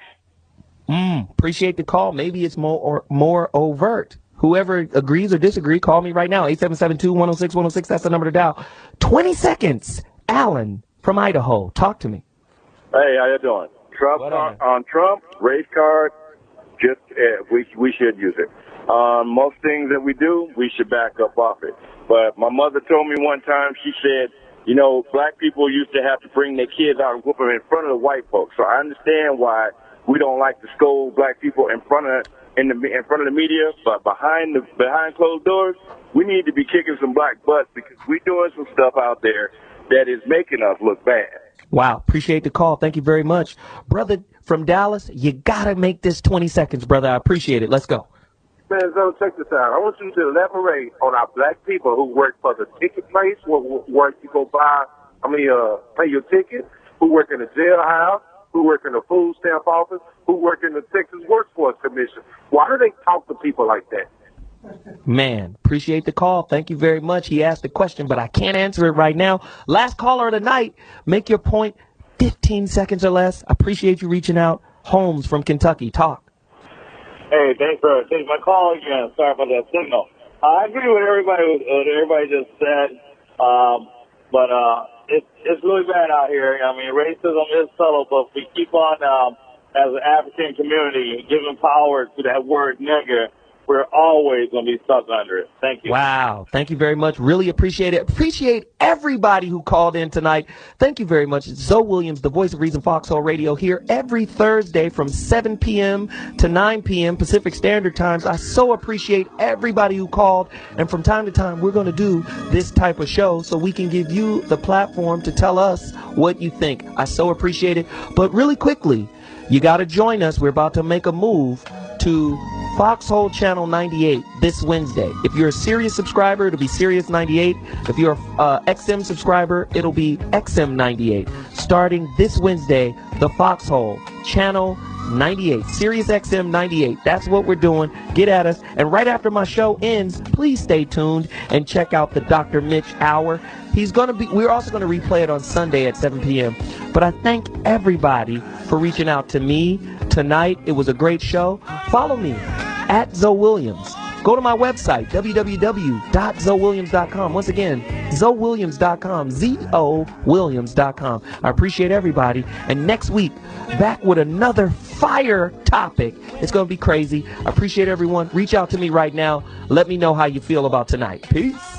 Appreciate the call. Maybe it's more overt. Whoever agrees or disagrees, call me right now. 877-2-106-106. That's the number to dial. 20 seconds. Alan from Idaho, talk to me. Hey, how you doing? Trump on Trump race card. Just we should use it. Most things that we do, we should back up off it. But my mother told me one time. She said, you know, black people used to have to bring their kids out and whoop them in front of the white folks. So I understand why we don't like to scold black people in front of the media, but behind closed doors, we need to be kicking some black butts because we're doing some stuff out there that is making us look bad. Wow, appreciate the call. Thank you very much. Brother from Dallas, you gotta make this 20 seconds, brother. I appreciate it. Let's go. Man, so check this out. I want you to elaborate on our black people who work for the ticket place, where you go pay your ticket, who work in the jailhouse, who work in the food stamp office, who work in the Texas Workforce Commission. Why do they talk to people like that? Man, appreciate the call. Thank you very much. He asked a question, but I can't answer it right now. Last caller of the night. Make your point 15 seconds or less. I appreciate you reaching out. Holmes from Kentucky, talk. Hey, thanks for taking my call again. Sorry about that signal. I agree with everybody just said, but it's really bad out here. I mean, racism is subtle, but if we keep on, as an African community, giving power to that word nigger, we're always going to be stuck under it. Thank you. Wow. Thank you very much. Really appreciate it. Appreciate everybody who called in tonight. Thank you very much. It's ZoWilliams, the voice of reason, Foxxhole Radio, here every Thursday from 7 p.m. to 9 p.m. Pacific Standard Times. I so appreciate everybody who called. And from time to time, we're going to do this type of show so we can give you the platform to tell us what you think. I so appreciate it. But really quickly, you got to join us. We're about to make a move to Foxxhole Channel 98 this Wednesday. If you're a Sirius subscriber, it'll be Sirius 98. If you're a XM subscriber, it'll be XM 98. Starting this Wednesday, the Foxxhole Channel 98, Sirius XM 98. That's what we're doing. Get at us. And right after my show ends, please stay tuned and check out the Dr. Mitch Hour. We're also going to replay it on Sunday at 7 p.m. But I thank everybody for reaching out to me tonight. It was a great show. Follow me at ZoWilliams. Go to my website, www.ZoWilliams.com. Once again, ZoWilliams.com, ZoWilliams.com. I appreciate everybody. And next week, back with another fire topic. It's going to be crazy. I appreciate everyone. Reach out to me right now. Let me know how you feel about tonight. Peace.